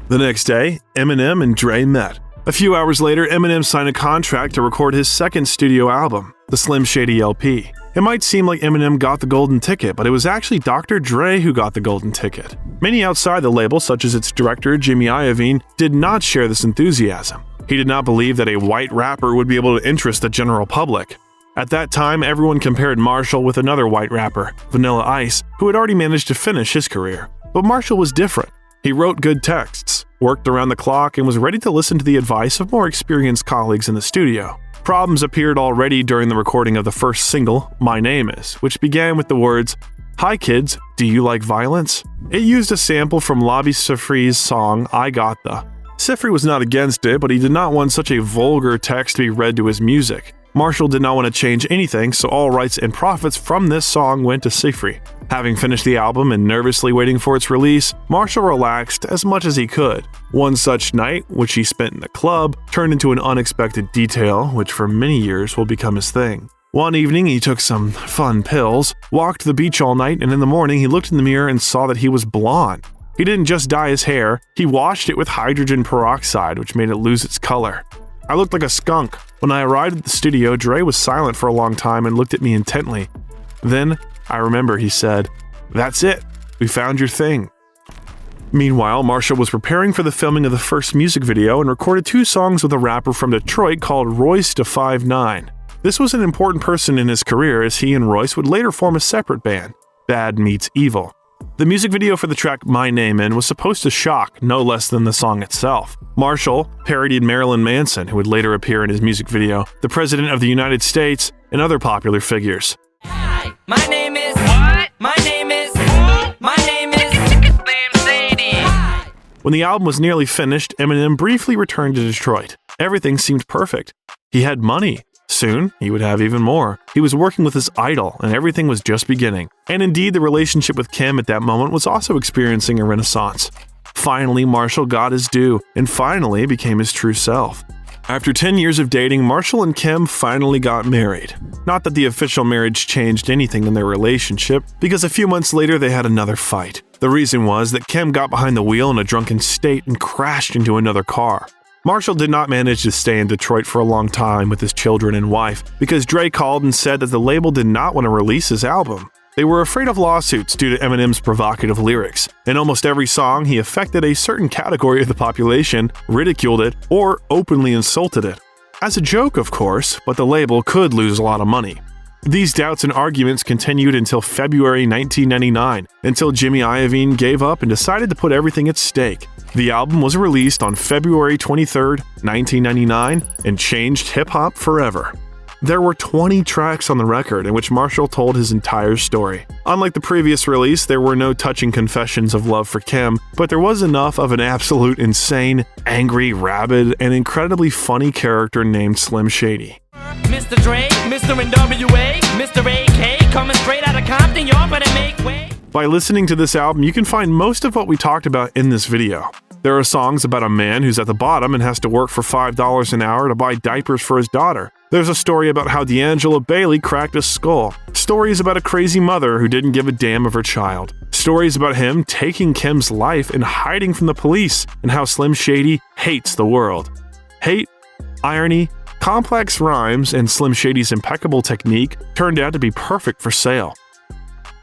The next day, Eminem and Dre met. A few hours later, Eminem signed a contract to record his second studio album, the Slim Shady LP. It might seem like Eminem got the golden ticket, but it was actually Dr. Dre who got the golden ticket. Many outside the label, such as its director, Jimmy Iovine, did not share this enthusiasm. He did not believe that a white rapper would be able to interest the general public. At that time, everyone compared Marshall with another white rapper, Vanilla Ice, who had already managed to finish his career. But Marshall was different. He wrote good texts, worked around the clock, and was ready to listen to the advice of more experienced colleagues in the studio. Problems appeared already during the recording of the first single, My Name Is, which began with the words, "Hi kids, do you like violence?" It used a sample from Labi Siffre's song, I Got The. Siffre was not against it, but he did not want such a vulgar text to be read to his music. Marshall did not want to change anything, so all rights and profits from this song went to Sifri. Having finished the album and nervously waiting for its release, Marshall relaxed as much as he could. One such night, which he spent in the club, turned into an unexpected detail, which for many years will become his thing. One evening, he took some fun pills, walked to the beach all night, and in the morning, he looked in the mirror and saw that he was blonde. He didn't just dye his hair, he washed it with hydrogen peroxide, which made it lose its color. I looked like a skunk. When I arrived at the studio, Dre was silent for a long time and looked at me intently. Then, I remember he said, "That's it. We found your thing." Meanwhile, Marshall was preparing for the filming of the first music video and recorded 2 songs with a rapper from Detroit called Royce da 5'9". This was an important person in his career, as he and Royce would later form a separate band, Bad Meets Evil. The music video for the track My Name In was supposed to shock no less than the song itself. Marshall parodied Marilyn Manson, who would later appear in his music video, the President of the United States, and other popular figures. Hi, my name is what? My name is Slim Shady. When the album was nearly finished, Eminem briefly returned to Detroit. Everything seemed perfect. He had money. Soon, he would have even more. He was working with his idol, and everything was just beginning. And indeed, the relationship with Kim at that moment was also experiencing a renaissance. Finally, Marshall got his due, and finally became his true self. After 10 years of dating, Marshall and Kim finally got married. Not that the official marriage changed anything in their relationship, because a few months later they had another fight. The reason was that Kim got behind the wheel in a drunken state and crashed into another car. Marshall did not manage to stay in Detroit for a long time with his children and wife, because Dre called and said that the label did not want to release his album. They were afraid of lawsuits due to Eminem's provocative lyrics. In almost every song, he affected a certain category of the population, ridiculed it, or openly insulted it. As a joke, of course, but the label could lose a lot of money. These doubts and arguments continued until February 1999, until Jimmy Iovine gave up and decided to put everything at stake. The album was released on February 23, 1999, and changed hip-hop forever. There were 20 tracks on the record in which Marshall told his entire story. Unlike the previous release, there were no touching confessions of love for Kim, but there was enough of an absolute insane, angry, rabid, and incredibly funny character named Slim Shady. Mr. Dre, Mr. NWA, Mr. AK, coming straight out of Compton, y'all better make way. By listening to this album, you can find most of what we talked about in this video. There are songs about a man who's at the bottom and has to work for $5 an hour to buy diapers for his daughter. There's a story about how D'Angelo Bailey cracked his skull. Stories about a crazy mother who didn't give a damn of her child. Stories about him taking Kim's life and hiding from the police, and how Slim Shady hates the world. Hate, irony, complex rhymes, and Slim Shady's impeccable technique turned out to be perfect for sale.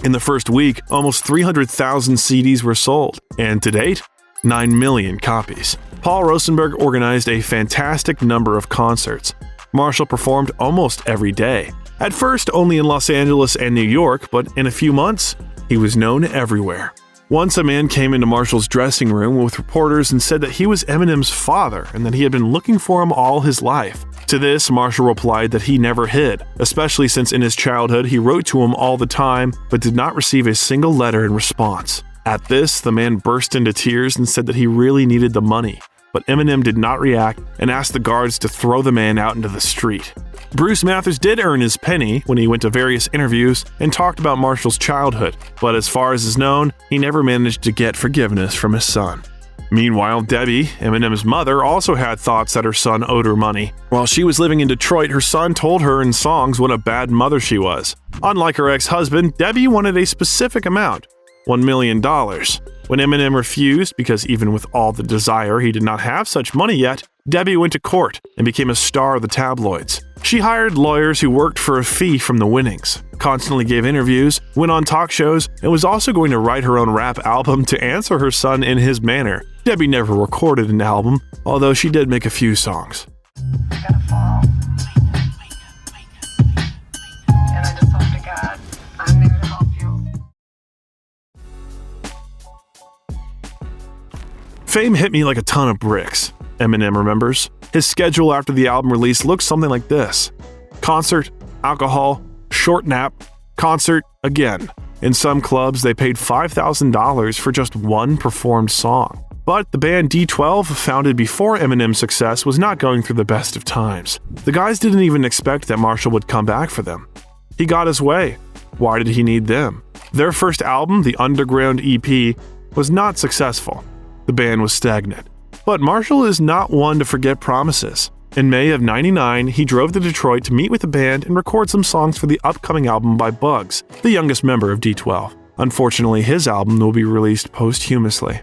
In the first week, almost 300,000 CDs were sold, and to date, 9 million copies. Paul Rosenberg organized a fantastic number of concerts. Marshall performed almost every day. At first, only in Los Angeles and New York, but in a few months, he was known everywhere. Once a man came into Marshall's dressing room with reporters and said that he was Eminem's father and that he had been looking for him all his life. To this, Marshall replied that he never hid, especially since in his childhood he wrote to him all the time but did not receive a single letter in response. At this, the man burst into tears and said that he really needed the money, but Eminem did not react and asked the guards to throw the man out into the street. Bruce Mathers did earn his penny when he went to various interviews and talked about Marshall's childhood, but as far as is known, he never managed to get forgiveness from his son. Meanwhile, Debbie, Eminem's mother, also had thoughts that her son owed her money. While she was living in Detroit, her son told her in songs what a bad mother she was. Unlike her ex-husband, Debbie wanted a specific amount, $1 million. When Eminem refused, because even with all the desire, he did not have such money yet, Debbie went to court and became a star of the tabloids. She hired lawyers who worked for a fee from the winnings, constantly gave interviews, went on talk shows, and was also going to write her own rap album to answer her son in his manner. Debbie never recorded an album, although she did make a few songs. Gonna fall. And I just hope to God I'm there to help you. Fame hit me like a ton of bricks, Eminem remembers. His schedule after the album release looked something like this: concert, alcohol, short nap, concert, again. In some clubs, they paid $5,000 for just one performed song. But the band D12, founded before Eminem's success, was not going through the best of times. The guys didn't even expect that Marshall would come back for them. He got his way. Why did he need them? Their first album, the Underground EP, was not successful. The band was stagnant. But Marshall is not one to forget promises. In May of '99, he drove to Detroit to meet with the band and record some songs for the upcoming album by Bugs, the youngest member of D12. Unfortunately, his album will be released posthumously.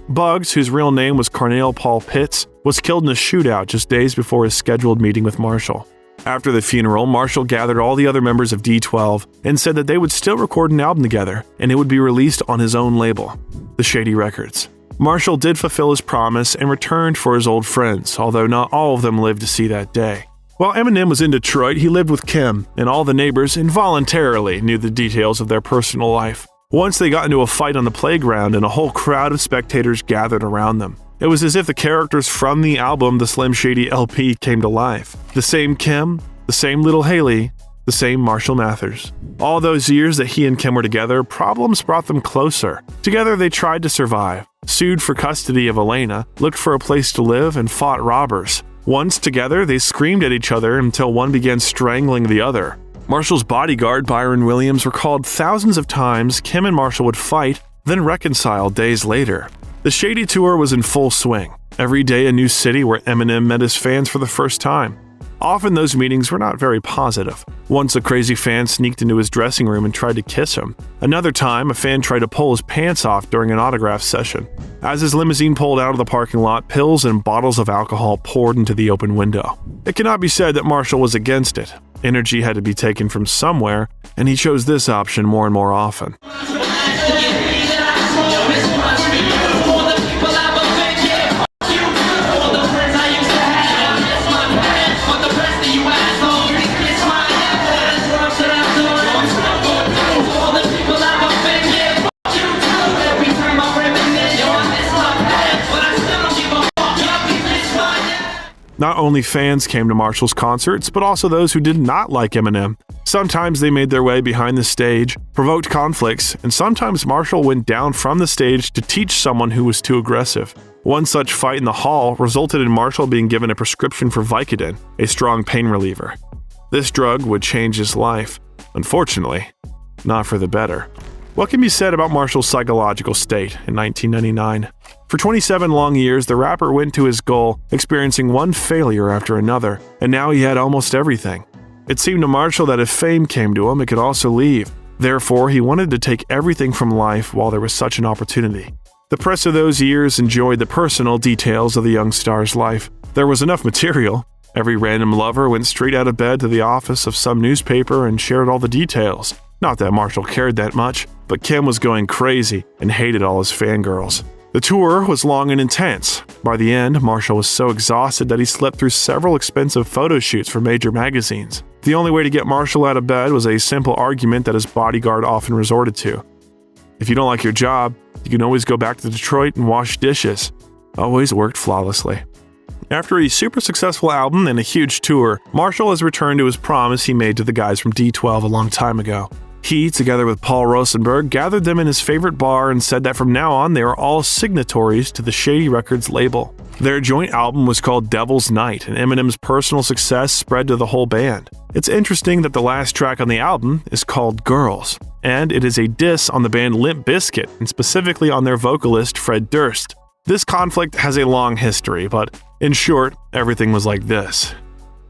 Bugs, whose real name was Cornell Paul Pitts, was killed in a shootout just days before his scheduled meeting with Marshall. After the funeral, Marshall gathered all the other members of D12 and said that they would still record an album together and it would be released on his own label, the Shady Records. Marshall did fulfill his promise and returned for his old friends, although not all of them lived to see that day. While Eminem was in Detroit, he lived with Kim, and all the neighbors involuntarily knew the details of their personal life. Once they got into a fight on the playground and a whole crowd of spectators gathered around them. It was as if the characters from the album The Slim Shady LP came to life. The same Kim, the same little Haley, the same Marshall Mathers. All those years that he and Kim were together, problems brought them closer. Together they tried to survive, sued for custody of Elena, looked for a place to live, and fought robbers. Once together, they screamed at each other until one began strangling the other. Marshall's bodyguard, Byron Williams, recalled thousands of times Kim and Marshall would fight, then reconcile days later. The Shady Tour was in full swing. Every day a new city where Eminem met his fans for the first time. Often those meetings were not very positive. Once a crazy fan sneaked into his dressing room and tried to kiss him. Another time, a fan tried to pull his pants off during an autograph session. As his limousine pulled out of the parking lot, pills and bottles of alcohol poured into the open window. It cannot be said that Marshall was against it. Energy had to be taken from somewhere, and he chose this option more and more often. Not only fans came to Marshall's concerts, but also those who did not like Eminem. Sometimes they made their way behind the stage, provoked conflicts, and sometimes Marshall went down from the stage to teach someone who was too aggressive. One such fight in the hall resulted in Marshall being given a prescription for Vicodin, a strong pain reliever. This drug would change his life. Unfortunately, not for the better. What can be said about Marshall's psychological state in 1999? For 27 long years, the rapper went to his goal, experiencing one failure after another, and now he had almost everything. It seemed to Marshall that if fame came to him, it could also leave. Therefore, he wanted to take everything from life while there was such an opportunity. The press of those years enjoyed the personal details of the young star's life. There was enough material. Every random lover went straight out of bed to the office of some newspaper and shared all the details. Not that Marshall cared that much, but Kim was going crazy and hated all his fangirls. The tour was long and intense. By the end, Marshall was so exhausted that he slept through several expensive photo shoots for major magazines. The only way to get Marshall out of bed was a simple argument that his bodyguard often resorted to. If you don't like your job, you can always go back to Detroit and wash dishes. Always worked flawlessly. After a super successful album and a huge tour, Marshall has returned to his promise he made to the guys from D12 a long time ago. He, together with Paul Rosenberg, gathered them in his favorite bar and said that from now on they were all signatories to the Shady Records label. Their joint album was called Devil's Night, and Eminem's personal success spread to the whole band. It's interesting that the last track on the album is called Girls, and it is a diss on the band Limp Bizkit, and specifically on their vocalist Fred Durst. This conflict has a long history, but in short, everything was like this.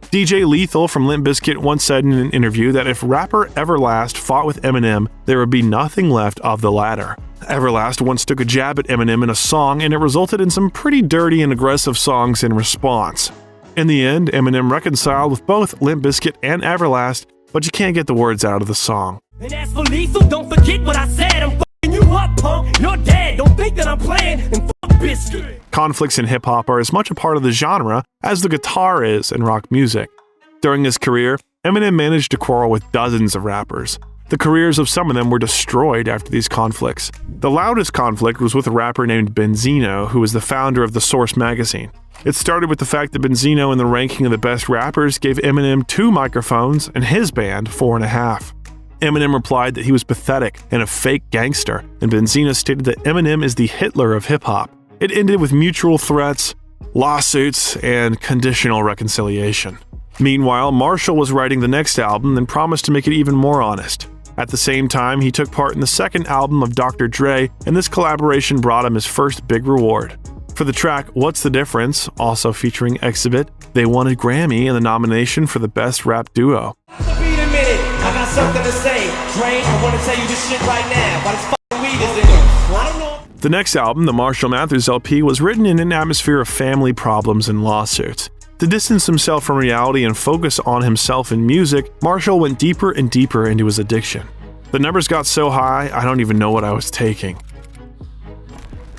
DJ Lethal from Limp Bizkit once said in an interview that if rapper Everlast fought with Eminem, there would be nothing left of the latter. Everlast once took a jab at Eminem in a song, and it resulted in some pretty dirty and aggressive songs in response. In the end, Eminem reconciled with both Limp Bizkit and Everlast, but you can't get the words out of the song. And as for Lethal, don't forget what I said. I'm f***ing you up, punk. You're dead. Don't think that I'm playing. And f*** Bizkit. Conflicts in hip-hop are as much a part of the genre as the guitar is in rock music. During his career, Eminem managed to quarrel with dozens of rappers. The careers of some of them were destroyed after these conflicts. The loudest conflict was with a rapper named Benzino, who was the founder of The Source magazine. It started with the fact that Benzino in the ranking of the best rappers gave Eminem 2 microphones and his band 4.5. Eminem replied that he was pathetic and a fake gangster, and Benzino stated that Eminem is the Hitler of hip-hop. It ended with mutual threats, lawsuits, and conditional reconciliation. Meanwhile, Marshall was writing the next album and promised to make it even more honest. At the same time, he took part in the second album of Dr. Dre, and this collaboration brought him his first big reward. For the track What's the Difference, also featuring Exhibit, they won a Grammy and the nomination for the Best Rap Duo. Beat a minute, I got something to say. Dre, I wanna tell you this shit right now, but it's fucking weed is in it. I don't know. The next album, the Marshall Mathers LP, was written in an atmosphere of family problems and lawsuits. To distance himself from reality and focus on himself in music, Marshall went deeper and deeper into his addiction. The numbers got so high, I don't even know what I was taking.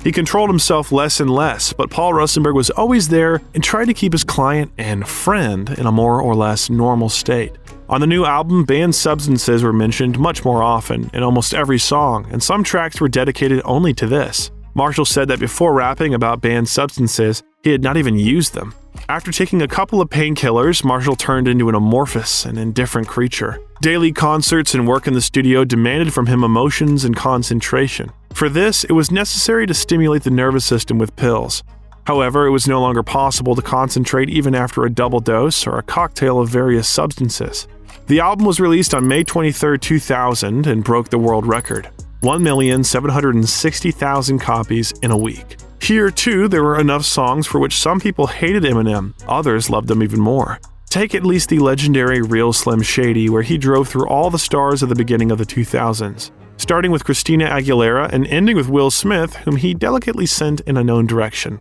He controlled himself less and less, but Paul Rosenberg was always there and tried to keep his client and friend in a more or less normal state. On the new album, banned substances were mentioned much more often in almost every song, and some tracks were dedicated only to this. Marshall said that before rapping about banned substances, he had not even used them. After taking a couple of painkillers, Marshall turned into an amorphous and indifferent creature. Daily concerts and work in the studio demanded from him emotions and concentration. For this, it was necessary to stimulate the nervous system with pills. However, it was no longer possible to concentrate even after a double dose or a cocktail of various substances. The album was released on May 23, 2000 and broke the world record. 1,760,000 copies in a week. Here, too, there were enough songs for which some people hated Eminem, others loved him even more. Take at least the legendary Real Slim Shady, where he drove through all the stars of the beginning of the 2000s, starting with Christina Aguilera and ending with Will Smith, whom he delicately sent in a known direction.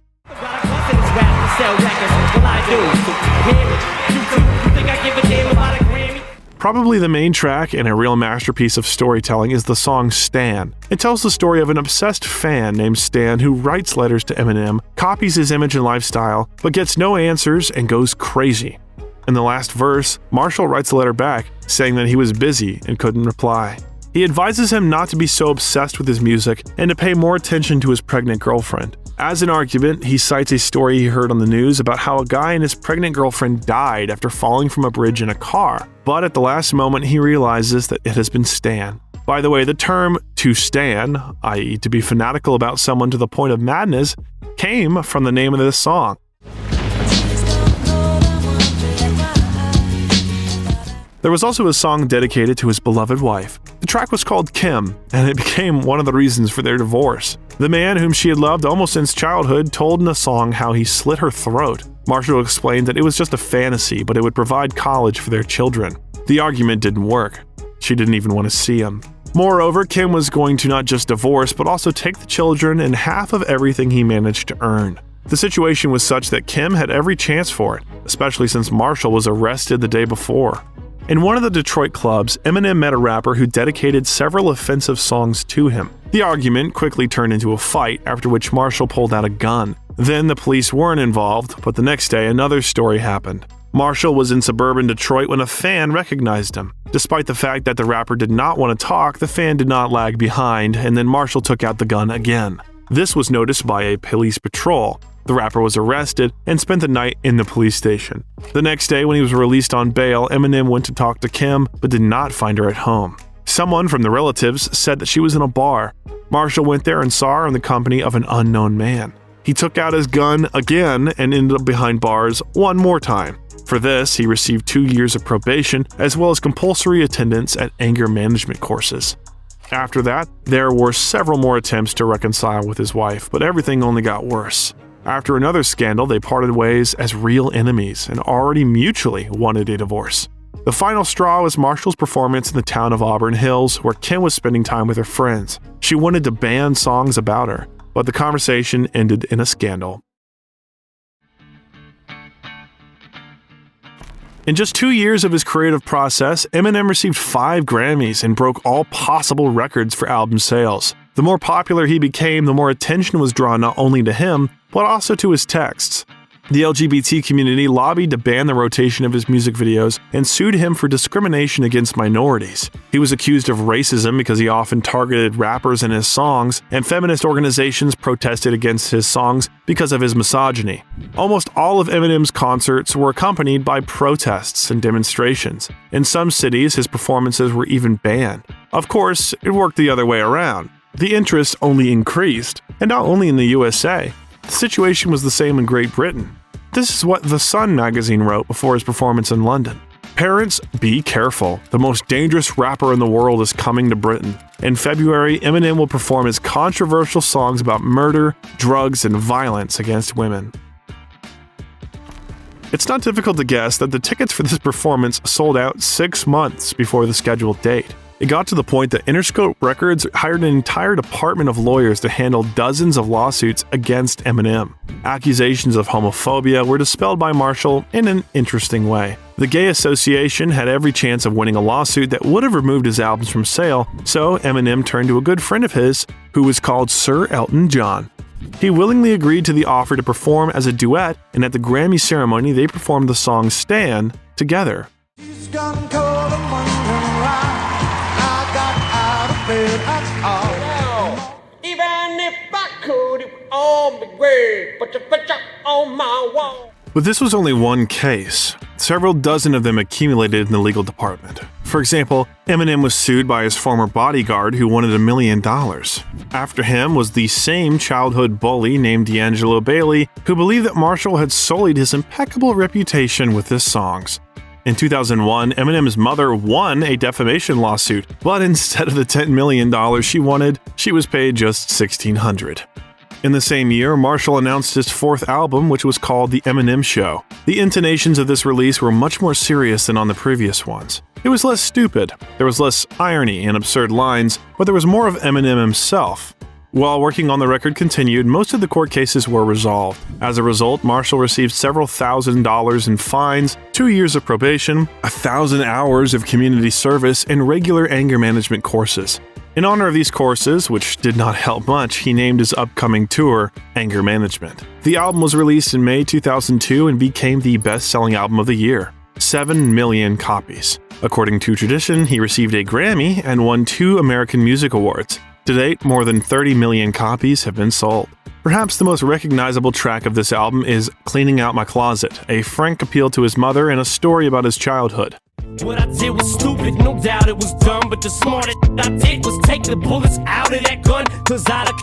Probably the main track and a real masterpiece of storytelling is the song Stan. It tells the story of an obsessed fan named Stan who writes letters to Eminem, copies his image and lifestyle, but gets no answers and goes crazy. In the last verse, Marshall writes a letter back saying that he was busy and couldn't reply. He advises him not to be so obsessed with his music and to pay more attention to his pregnant girlfriend. As an argument, he cites a story he heard on the news about how a guy and his pregnant girlfriend died after falling from a bridge in a car, but at the last moment he realizes that it has been Stan. By the way, the term to stan, i.e. to be fanatical about someone to the point of madness, came from the name of this song. There was also a song dedicated to his beloved wife. The track was called Kim, and it became one of the reasons for their divorce. The man whom she had loved almost since childhood told in the song how he slit her throat. Marshall explained that it was just a fantasy, but it would provide college for their children. The argument didn't work. She didn't even want to see him. Moreover, Kim was going to not just divorce, but also take the children and half of everything he managed to earn. The situation was such that Kim had every chance for it, especially since Marshall was arrested the day before. In one of the Detroit clubs, Eminem met a rapper who dedicated several offensive songs to him. The argument quickly turned into a fight, after which Marshall pulled out a gun. Then the police weren't involved, but the next day another story happened. Marshall was in suburban Detroit when a fan recognized him. Despite the fact that the rapper did not want to talk, the fan did not lag behind, and then Marshall took out the gun again. This was noticed by a police patrol. The rapper was arrested and spent the night in the police station. The next day, when he was released on bail, Eminem went to talk to Kim, but did not find her at home. Someone from the relatives said that she was in a bar. Marshall went there and saw her in the company of an unknown man. He took out his gun again and ended up behind bars one more time. For this, he received 2 years of probation, as well as compulsory attendance at anger management courses. After that, there were several more attempts to reconcile with his wife, but everything only got worse. After another scandal, they parted ways as real enemies and already mutually wanted a divorce. The final straw was Marshall's performance in the town of Auburn Hills, where Kim was spending time with her friends. She wanted to ban songs about her, but the conversation ended in a scandal. In just 2 years of his creative process, Eminem received 5 Grammys and broke all possible records for album sales. The more popular he became, the more attention was drawn not only to him, but also to his texts. The LGBT community lobbied to ban the rotation of his music videos and sued him for discrimination against minorities. He was accused of racism because he often targeted rappers in his songs, and feminist organizations protested against his songs because of his misogyny. Almost all of Eminem's concerts were accompanied by protests and demonstrations. In some cities, his performances were even banned. Of course, it worked the other way around. The interest only increased, and not only in the USA. The situation was the same in Great Britain. This is what The Sun magazine wrote before his performance in London. Parents, be careful. The most dangerous rapper in the world is coming to Britain. In February, Eminem will perform his controversial songs about murder, drugs, and violence against women. It's not difficult to guess that the tickets for this performance sold out 6 months before the scheduled date. It got to the point that Interscope Records hired an entire department of lawyers to handle dozens of lawsuits against Eminem. Accusations of homophobia were dispelled by Marshall in an interesting way. The Gay Association had every chance of winning a lawsuit that would have removed his albums from sale, so Eminem turned to a good friend of his, who was called Sir Elton John. He willingly agreed to the offer to perform as a duet, and at the Grammy ceremony they performed the song Stand together. But this was only one case. Several dozen of them accumulated in the legal department. For example, Eminem was sued by his former bodyguard who wanted $1 million. After him was the same childhood bully named D'Angelo Bailey who believed that Marshall had sullied his impeccable reputation with his songs. In 2001, Eminem's mother won a defamation lawsuit, but instead of the $10 million she wanted, she was paid just $1,600. In the same year, Marshall announced his fourth album, which was called The Eminem Show. The intonations of this release were much more serious than on the previous ones. It was less stupid, there was less irony and absurd lines, but there was more of Eminem himself. While working on the record continued, most of the court cases were resolved. As a result, Marshall received several $1,000s in fines, 2 years of probation, 1,000 hours of community service, and regular anger management courses. In honor of these courses, which did not help much, he named his upcoming tour Anger Management. The album was released in May 2002 and became the best-selling album of the year, 7 million copies. According to tradition, he received a Grammy and won 2 American Music Awards. To date, more than 30 million copies have been sold. Perhaps the most recognizable track of this album is Cleaning Out My Closet, a frank appeal to his mother and a story about his childhood. What I did was stupid, no doubt it was dumb, but the smartest I did was take the bullets out of that gun, cause I'd have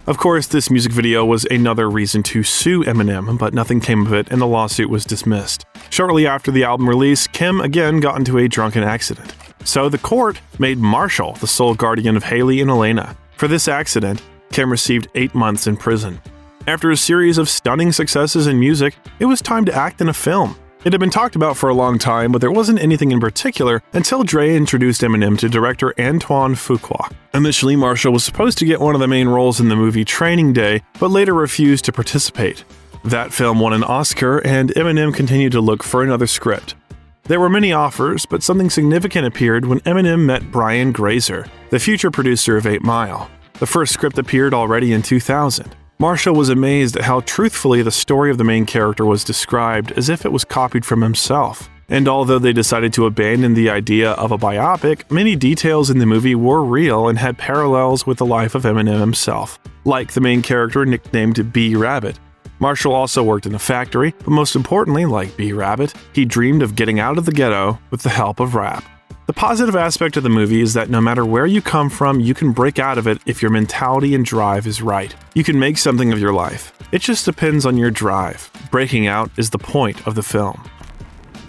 Of course, this music video was another reason to sue Eminem, but nothing came of it and the lawsuit was dismissed. Shortly after the album release, Kim again got into a drunken accident. So the court made Marshall the sole guardian of Haley and Elena. For this accident, Kim received 8 months in prison. After a series of stunning successes in music, it was time to act in a film. It had been talked about for a long time, but there wasn't anything in particular until Dre introduced Eminem to director Antoine Fuqua. Initially, Marshall was supposed to get one of the main roles in the movie Training Day, but later refused to participate. That film won an Oscar, and Eminem continued to look for another script. There were many offers, but something significant appeared when Eminem met Brian Grazer, the future producer of 8 Mile. The first script appeared already in 2000. Marshall was amazed at how truthfully the story of the main character was described, as if it was copied from himself. And although they decided to abandon the idea of a biopic, many details in the movie were real and had parallels with the life of Eminem himself, like the main character nicknamed B Rabbit. Marshall also worked in a factory, but most importantly, like B Rabbit, he dreamed of getting out of the ghetto with the help of rap. The positive aspect of the movie is that no matter where you come from, you can break out of it if your mentality and drive is right. You can make something of your life. It just depends on your drive. Breaking out is the point of the film.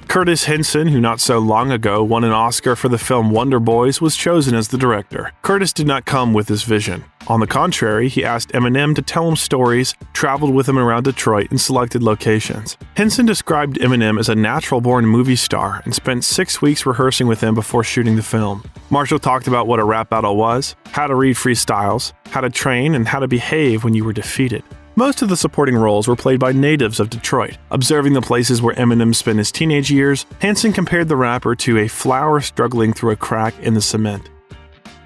Curtis Henson, who not so long ago won an Oscar for the film Wonder Boys, was chosen as the director. Curtis did not come with this vision. On the contrary, he asked Eminem to tell him stories, traveled with him around Detroit, and selected locations. Henson described Eminem as a natural-born movie star and spent 6 weeks rehearsing with him before shooting the film. Marshall talked about what a rap battle was, how to read freestyles, how to train, and how to behave when you were defeated. Most of the supporting roles were played by natives of Detroit. Observing the places where Eminem spent his teenage years, Henson compared the rapper to a flower struggling through a crack in the cement.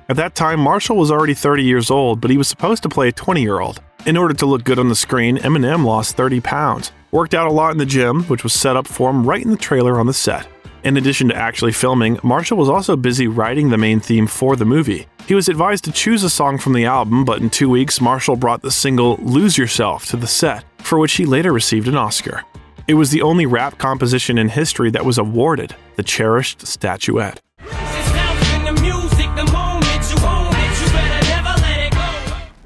At that time, Marshall was already 30 years old, but he was supposed to play a 20-year-old. In order to look good on the screen, Eminem lost 30 pounds, worked out a lot in the gym, which was set up for him right in the trailer on the set. In addition to actually filming, Marshall was also busy writing the main theme for the movie. He was advised to choose a song from the album, but in 2 weeks, Marshall brought the single Lose Yourself to the set, for which he later received an Oscar. It was the only rap composition in history that was awarded the cherished statuette.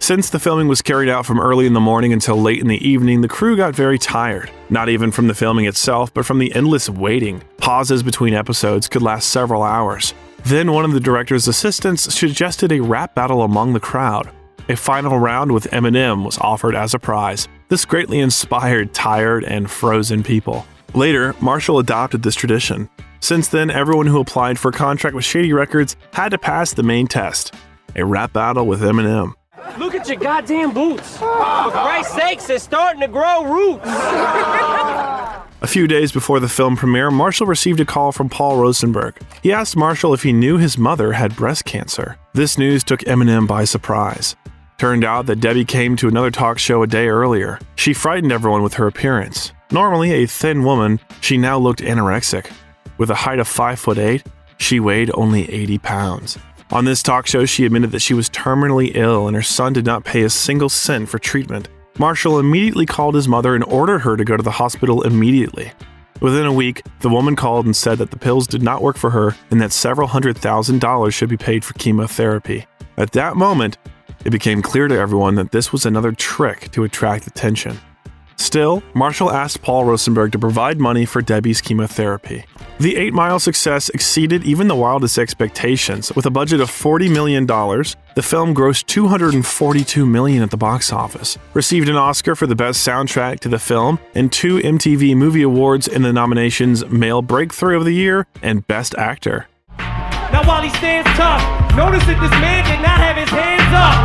Since the filming was carried out from early in the morning until late in the evening, the crew got very tired. Not even from the filming itself, but from the endless waiting. Pauses between episodes could last several hours. Then one of the director's assistants suggested a rap battle among the crowd. A final round with Eminem was offered as a prize. This greatly inspired tired and frozen people. Later, Marshall adopted this tradition. Since then, everyone who applied for a contract with Shady Records had to pass the main test: a rap battle with Eminem. Look at your goddamn boots. For Christ's sakes, it's starting to grow roots. A few days before the film premiere, Marshall received a call from Paul Rosenberg. He asked Marshall if he knew his mother had breast cancer. This news took Eminem by surprise. Turned out that Debbie came to another talk show a day earlier. She frightened everyone with her appearance. Normally a thin woman, she now looked anorexic. With a height of 5'8", she weighed only 80 pounds. On this talk show, she admitted that she was terminally ill and her son did not pay a single cent for treatment. Marshall immediately called his mother and ordered her to go to the hospital immediately. Within a week, the woman called and said that the pills did not work for her and that several $100,000 should be paid for chemotherapy. At that moment, it became clear to everyone that this was another trick to attract attention. Still, Marshall asked Paul Rosenberg to provide money for Debbie's chemotherapy. The 8 Mile success exceeded even the wildest expectations. With a budget of $40 million, the film grossed $242 million at the box office, received an Oscar for the best soundtrack to the film, and 2 MTV Movie Awards in the nominations Male Breakthrough of the Year and Best Actor. Now while he stands tough, notice that this man did not have his hands up.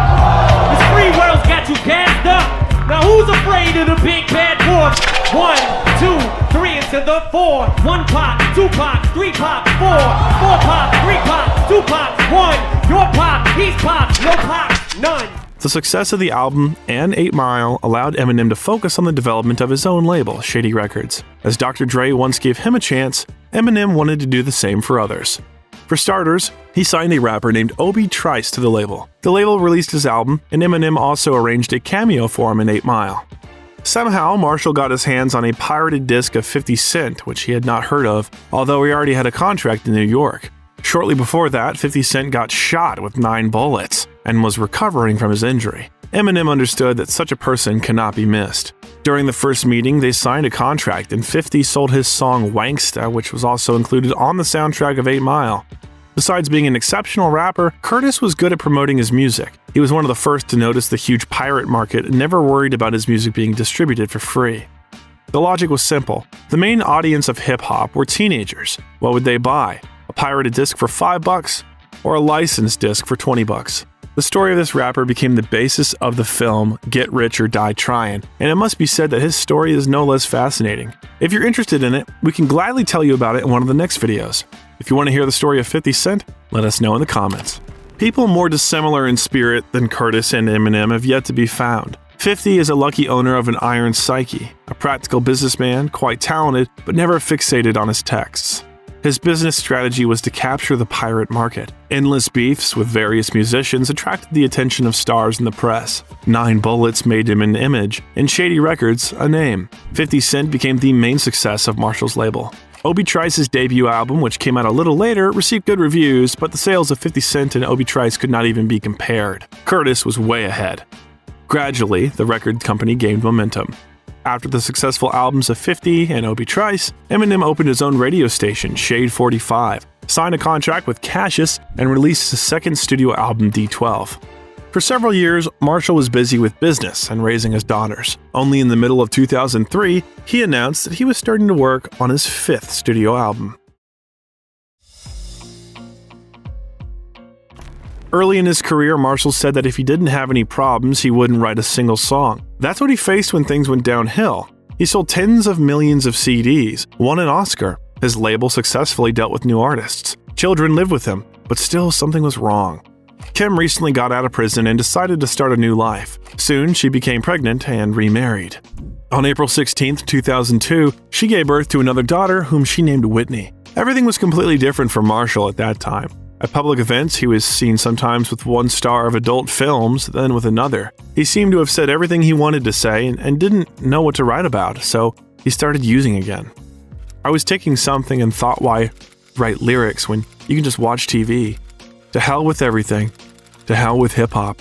This free world's got you gassed up. Now who's afraid of the big bad wolf? 1, 2, 3 into the 4. 1 pop, 2 pop, 3 pop, 4. 4 pop, 3 pop, 2 pop, 1. Your pop, he's pop, no pop, none. The success of the album and 8 Mile allowed Eminem to focus on the development of his own label, Shady Records. As Dr. Dre once gave him a chance, Eminem wanted to do the same for others. For starters, he signed a rapper named Obi Trice to the label. The label released his album, and Eminem also arranged a cameo for him in 8 Mile. Somehow, Marshall got his hands on a pirated disc of 50 Cent, which he had not heard of, although he already had a contract in New York. Shortly before that, 50 Cent got shot with 9 bullets and was recovering from his injury. Eminem understood that such a person cannot be missed. During the first meeting, they signed a contract, and 50 sold his song Wanksta, which was also included on the soundtrack of 8 Mile. Besides being an exceptional rapper, Curtis was good at promoting his music. He was one of the first to notice the huge pirate market and never worried about his music being distributed for free. The logic was simple. The main audience of hip-hop were teenagers. What would they buy? A pirated disc for $5 or a licensed disc for $20? The story of this rapper became the basis of the film Get Rich or Die Tryin', and it must be said that his story is no less fascinating. If you're interested in it, we can gladly tell you about it in one of the next videos. If you want to hear the story of 50 Cent, let us know in the comments. People more dissimilar in spirit than Curtis and Eminem have yet to be found. 50 is a lucky owner of an iron psyche, a practical businessman, quite talented, but never fixated on his texts. His business strategy was to capture the pirate market. Endless beefs with various musicians attracted the attention of stars in the press. 9 bullets made him an image, and Shady Records a name. 50 Cent became the main success of Marshall's label. Obi Trice's debut album, which came out a little later, received good reviews, but the sales of 50 Cent and Obi Trice could not even be compared. Curtis was way ahead. Gradually, the record company gained momentum. After the successful albums of 50 and Obi Trice, Eminem opened his own radio station, Shade 45, signed a contract with Cassius, and released his second studio album, D12. For several years, Marshall was busy with business and raising his daughters. Only in the middle of 2003, he announced that he was starting to work on his 5th studio album. Early in his career, Marshall said that if he didn't have any problems, he wouldn't write a single song. That's what he faced when things went downhill. He sold tens of millions of CDs, won an Oscar. His label successfully dealt with new artists. Children lived with him, but still something was wrong. Kim recently got out of prison and decided to start a new life. Soon, she became pregnant and remarried. On April 16, 2002, she gave birth to another daughter whom she named Whitney. Everything was completely different for Marshall at that time. At public events, he was seen sometimes with one star of adult films, then with another. He seemed to have said everything he wanted to say and didn't know what to write about, so he started using again. I was taking something and thought, why write lyrics when you can just watch TV? To hell with everything. To hell with hip-hop.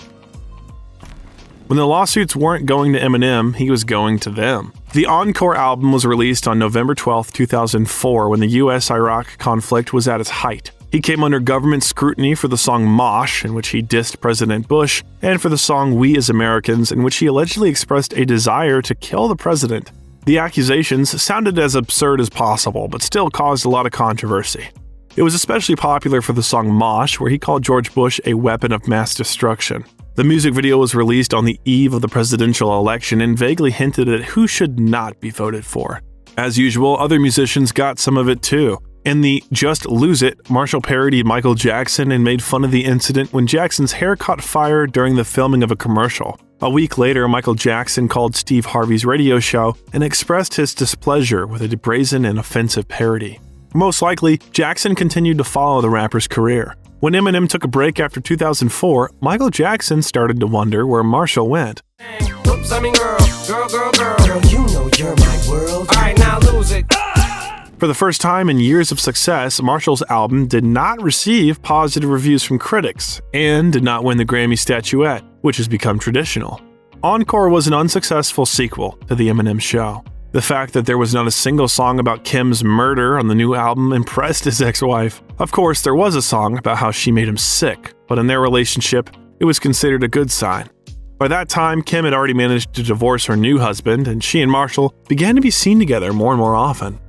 When the lawsuits weren't going to Eminem, he was going to them. The Encore album was released on November 12, 2004, when the US-Iraq conflict was at its height. He came under government scrutiny for the song Mosh, in which he dissed President Bush, and for the song We as Americans, in which he allegedly expressed a desire to kill the president. The accusations sounded as absurd as possible, but still caused a lot of controversy. It was especially popular for the song Mosh, where he called George Bush a weapon of mass destruction. The music video was released on the eve of the presidential election and vaguely hinted at who should not be voted for. As usual, other musicians got some of it too. In the Just Lose It, Marshall parodied Michael Jackson and made fun of the incident when Jackson's hair caught fire during the filming of a commercial. A week later, Michael Jackson called Steve Harvey's radio show and expressed his displeasure with a brazen and offensive parody. Most likely, Jackson continued to follow the rapper's career. When Eminem took a break after 2004, Michael Jackson started to wonder where Marshall went. Whoops, I mean girl, you know you're my world. Alright, now lose it. For the first time in years of success, Marshall's album did not receive positive reviews from critics and did not win the Grammy statuette, which has become traditional. Encore was an unsuccessful sequel to The Eminem Show. The fact that there was not a single song about Kim's murder on the new album impressed his ex-wife. Of course, there was a song about how she made him sick, but in their relationship, it was considered a good sign. By that time, Kim had already managed to divorce her new husband, and she and Marshall began to be seen together more and more often.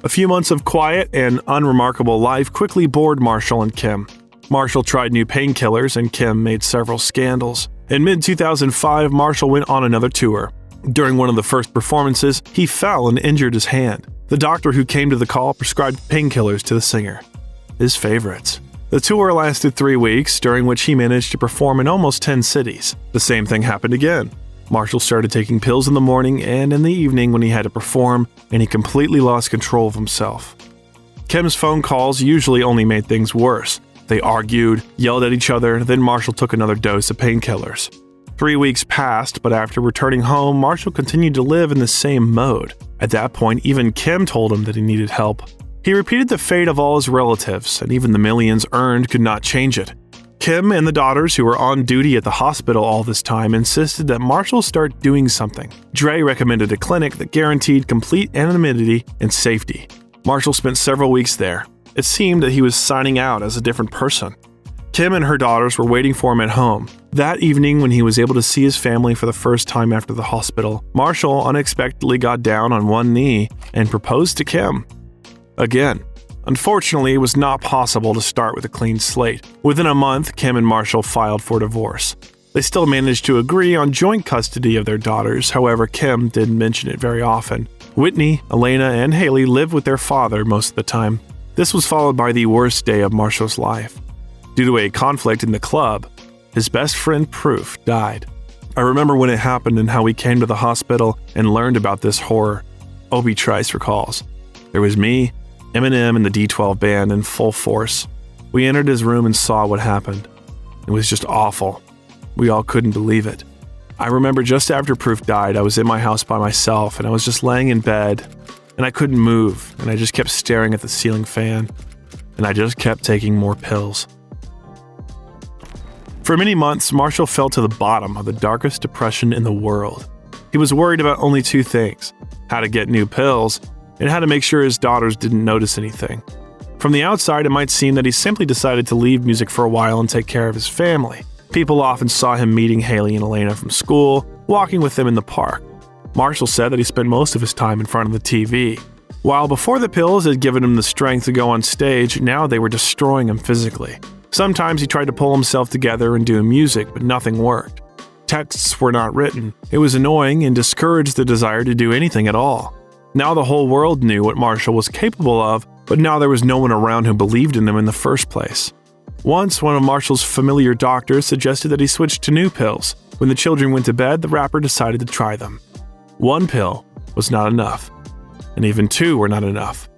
A few months of quiet and unremarkable life quickly bored Marshall and Kim. Marshall tried new painkillers, and Kim made several scandals. In mid-2005, Marshall went on another tour. During one of the first performances, he fell and injured his hand. The doctor who came to the call prescribed painkillers to the singer, his favorites. The tour lasted 3 weeks, during which he managed to perform in almost 10 cities. The same thing happened again. Marshall started taking pills in the morning and in the evening when he had to perform, and he completely lost control of himself. Kim's phone calls usually only made things worse. They argued, yelled at each other, then Marshall took another dose of painkillers. 3 weeks passed, but after returning home, Marshall continued to live in the same mode. At that point, even Kim told him that he needed help. He repeated the fate of all his relatives, and even the millions earned could not change it. Kim and the daughters, who were on duty at the hospital all this time, insisted that Marshall start doing something. Dre recommended a clinic that guaranteed complete anonymity and safety. Marshall spent several weeks there. It seemed that he was signing out as a different person. Kim and her daughters were waiting for him at home. That evening, when he was able to see his family for the first time after the hospital, Marshall unexpectedly got down on one knee and proposed to Kim. Again. Unfortunately, it was not possible to start with a clean slate. Within a month, Kim and Marshall filed for divorce. They still managed to agree on joint custody of their daughters, however, Kim didn't mention it very often. Whitney, Elena, and Haley lived with their father most of the time. This was followed by the worst day of Marshall's life. Due to a conflict in the club, his best friend Proof died. I remember when it happened and how we came to the hospital and learned about this horror. Obi Trice recalls. There was me, Eminem, and the D12 band in full force. We entered his room and saw what happened. It was just awful. We all couldn't believe it. I remember just after Proof died, I was in my house by myself and I was just laying in bed and I couldn't move and I just kept staring at the ceiling fan and I just kept taking more pills. For many months, Marshall fell to the bottom of the darkest depression in the world. He was worried about only two things: how to get new pills and how to make sure his daughters didn't notice anything. From the outside, it might seem that he simply decided to leave music for a while and take care of his family. People often saw him meeting Haley and Elena from school, walking with them in the park. Marshall said that he spent most of his time in front of the TV. While before the pills had given him the strength to go on stage, now they were destroying him physically. Sometimes he tried to pull himself together and do music, but nothing worked. Texts were not written. It was annoying and discouraged the desire to do anything at all. Now the whole world knew what Marshall was capable of, but now there was no one around who believed in him in the first place. Once, one of Marshall's familiar doctors suggested that he switch to new pills. When the children went to bed, the rapper decided to try them. One pill was not enough, and even two were not enough.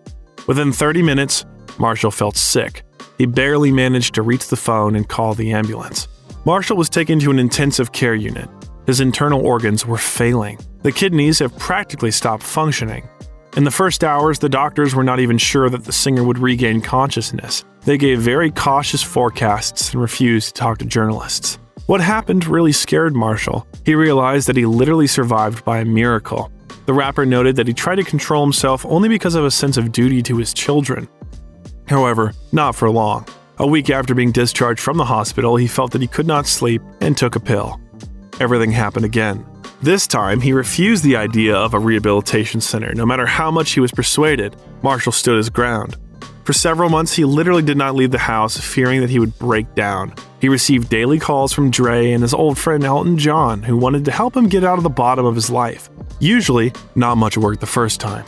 Within 30 minutes, Marshall felt sick. He barely managed to reach the phone and call the ambulance. Marshall was taken to an intensive care unit. His internal organs were failing. The kidneys have practically stopped functioning. In the first hours, the doctors were not even sure that the singer would regain consciousness. They gave very cautious forecasts and refused to talk to journalists. What happened really scared Marshall. He realized that he literally survived by a miracle. The rapper noted that he tried to control himself only because of a sense of duty to his children. However, not for long. A week after being discharged from the hospital, he felt that he could not sleep and took a pill. Everything happened again. This time, he refused the idea of a rehabilitation center. No matter how much he was persuaded, Marshall stood his ground. For several months, he literally did not leave the house, fearing that he would break down. He received daily calls from Dre and his old friend Elton John, who wanted to help him get out of the bottom of his life. Usually, not much worked the first time.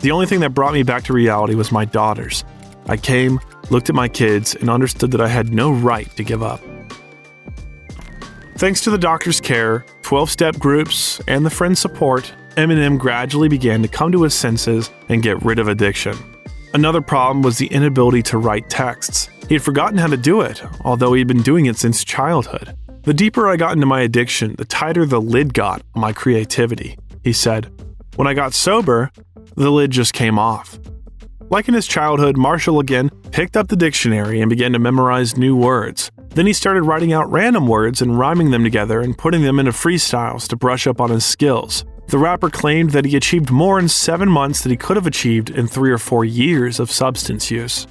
The only thing that brought me back to reality was my daughters. I came, looked at my kids, and understood that I had no right to give up. Thanks to the doctor's care, 12-step groups, and the friend support, Eminem gradually began to come to his senses and get rid of addiction. Another problem was the inability to write texts. He had forgotten how to do it, although he had been doing it since childhood. The deeper I got into my addiction, the tighter the lid got on my creativity, he said. When I got sober, the lid just came off. Like in his childhood, Marshall again picked up the dictionary and began to memorize new words. Then he started writing out random words and rhyming them together and putting them into freestyles to brush up on his skills. The rapper claimed that he achieved more in 7 months than he could have achieved in 3 or 4 years of substance use.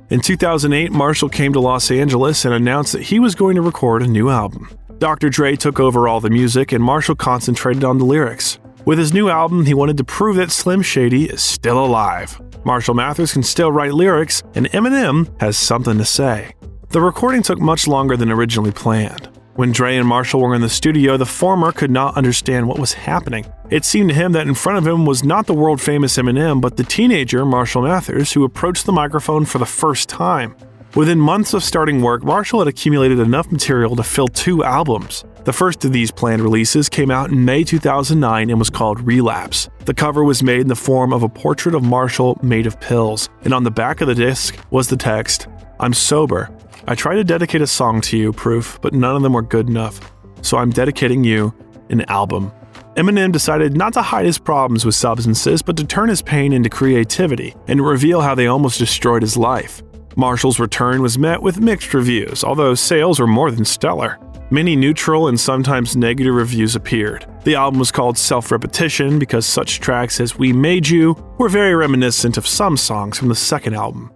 In 2008, Marshall came to Los Angeles and announced that he was going to record a new album. Dr. Dre took over all the music and Marshall concentrated on the lyrics. With his new album, he wanted to prove that Slim Shady is still alive. Marshall Mathers can still write lyrics, and Eminem has something to say. The recording took much longer than originally planned. When Dre and Marshall were in the studio, the former could not understand what was happening. It seemed to him that in front of him was not the world-famous Eminem, but the teenager Marshall Mathers, who approached the microphone for the first time. Within months of starting work, Marshall had accumulated enough material to fill 2 albums. The first of these planned releases came out in May 2009 and was called Relapse. The cover was made in the form of a portrait of Marshall made of pills, and on the back of the disc was the text, "I'm sober. I tried to dedicate a song to you, Proof, but none of them were good enough. So I'm dedicating you an album." Eminem decided not to hide his problems with substances, but to turn his pain into creativity and reveal how they almost destroyed his life. Marshall's return was met with mixed reviews, although sales were more than stellar. Many neutral and sometimes negative reviews appeared. The album was called Self-Repetition because such tracks as We Made You were very reminiscent of some songs from the second album.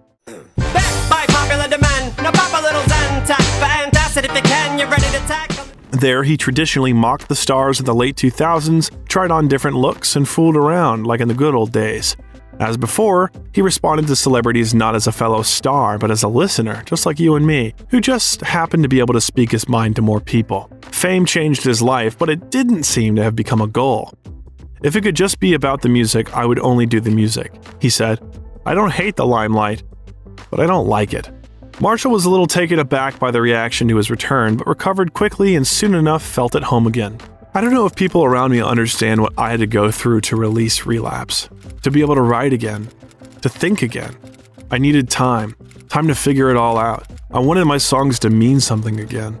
There, he traditionally mocked the stars of the late 2000s, tried on different looks, and fooled around like in the good old days. As before, he responded to celebrities not as a fellow star, but as a listener, just like you and me, who just happened to be able to speak his mind to more people. Fame changed his life, but it didn't seem to have become a goal. "If it could just be about the music, I would only do the music," he said. "I don't hate the limelight, but I don't like it." Marshall was a little taken aback by the reaction to his return, but recovered quickly and soon enough felt at home again. I don't know if people around me understand what I had to go through to release Relapse, to be able to write again, to think again. I needed time to figure it all out. I wanted my songs to mean something again.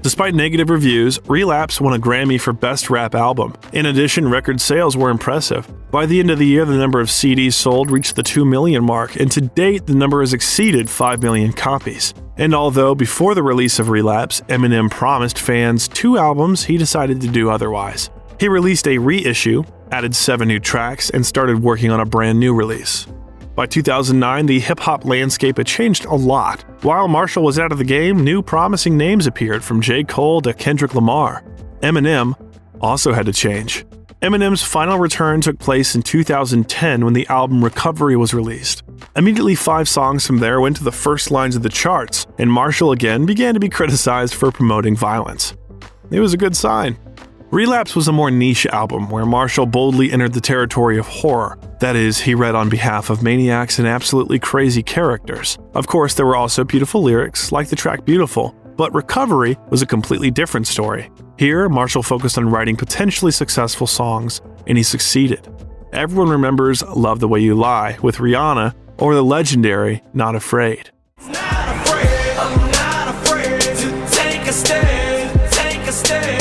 Despite negative reviews, Relapse won a Grammy for Best Rap Album. In addition, record sales were impressive. By the end of the year, the number of CDs sold reached the 2 million mark, and to date, the number has exceeded 5 million copies. And although before the release of Relapse, Eminem promised fans 2 albums, he decided to do otherwise. He released a reissue, added 7 new tracks, and started working on a brand new release. By 2009, the hip-hop landscape had changed a lot. While Marshall was out of the game, new promising names appeared from J. Cole to Kendrick Lamar. Eminem also had to change. Eminem's final return took place in 2010 when the album Recovery was released. Immediately 5 songs from there went to the first lines of the charts, and Marshall again began to be criticized for promoting violence. It was a good sign. Relapse was a more niche album where Marshall boldly entered the territory of horror. That is, he read on behalf of maniacs and absolutely crazy characters. Of course, there were also beautiful lyrics, like the track Beautiful, but Recovery was a completely different story. Here, Marshall focused on writing potentially successful songs, and he succeeded. Everyone remembers Love the Way You Lie with Rihanna, or the legendary Not Afraid. I'm not afraid to take a stand, take a stand.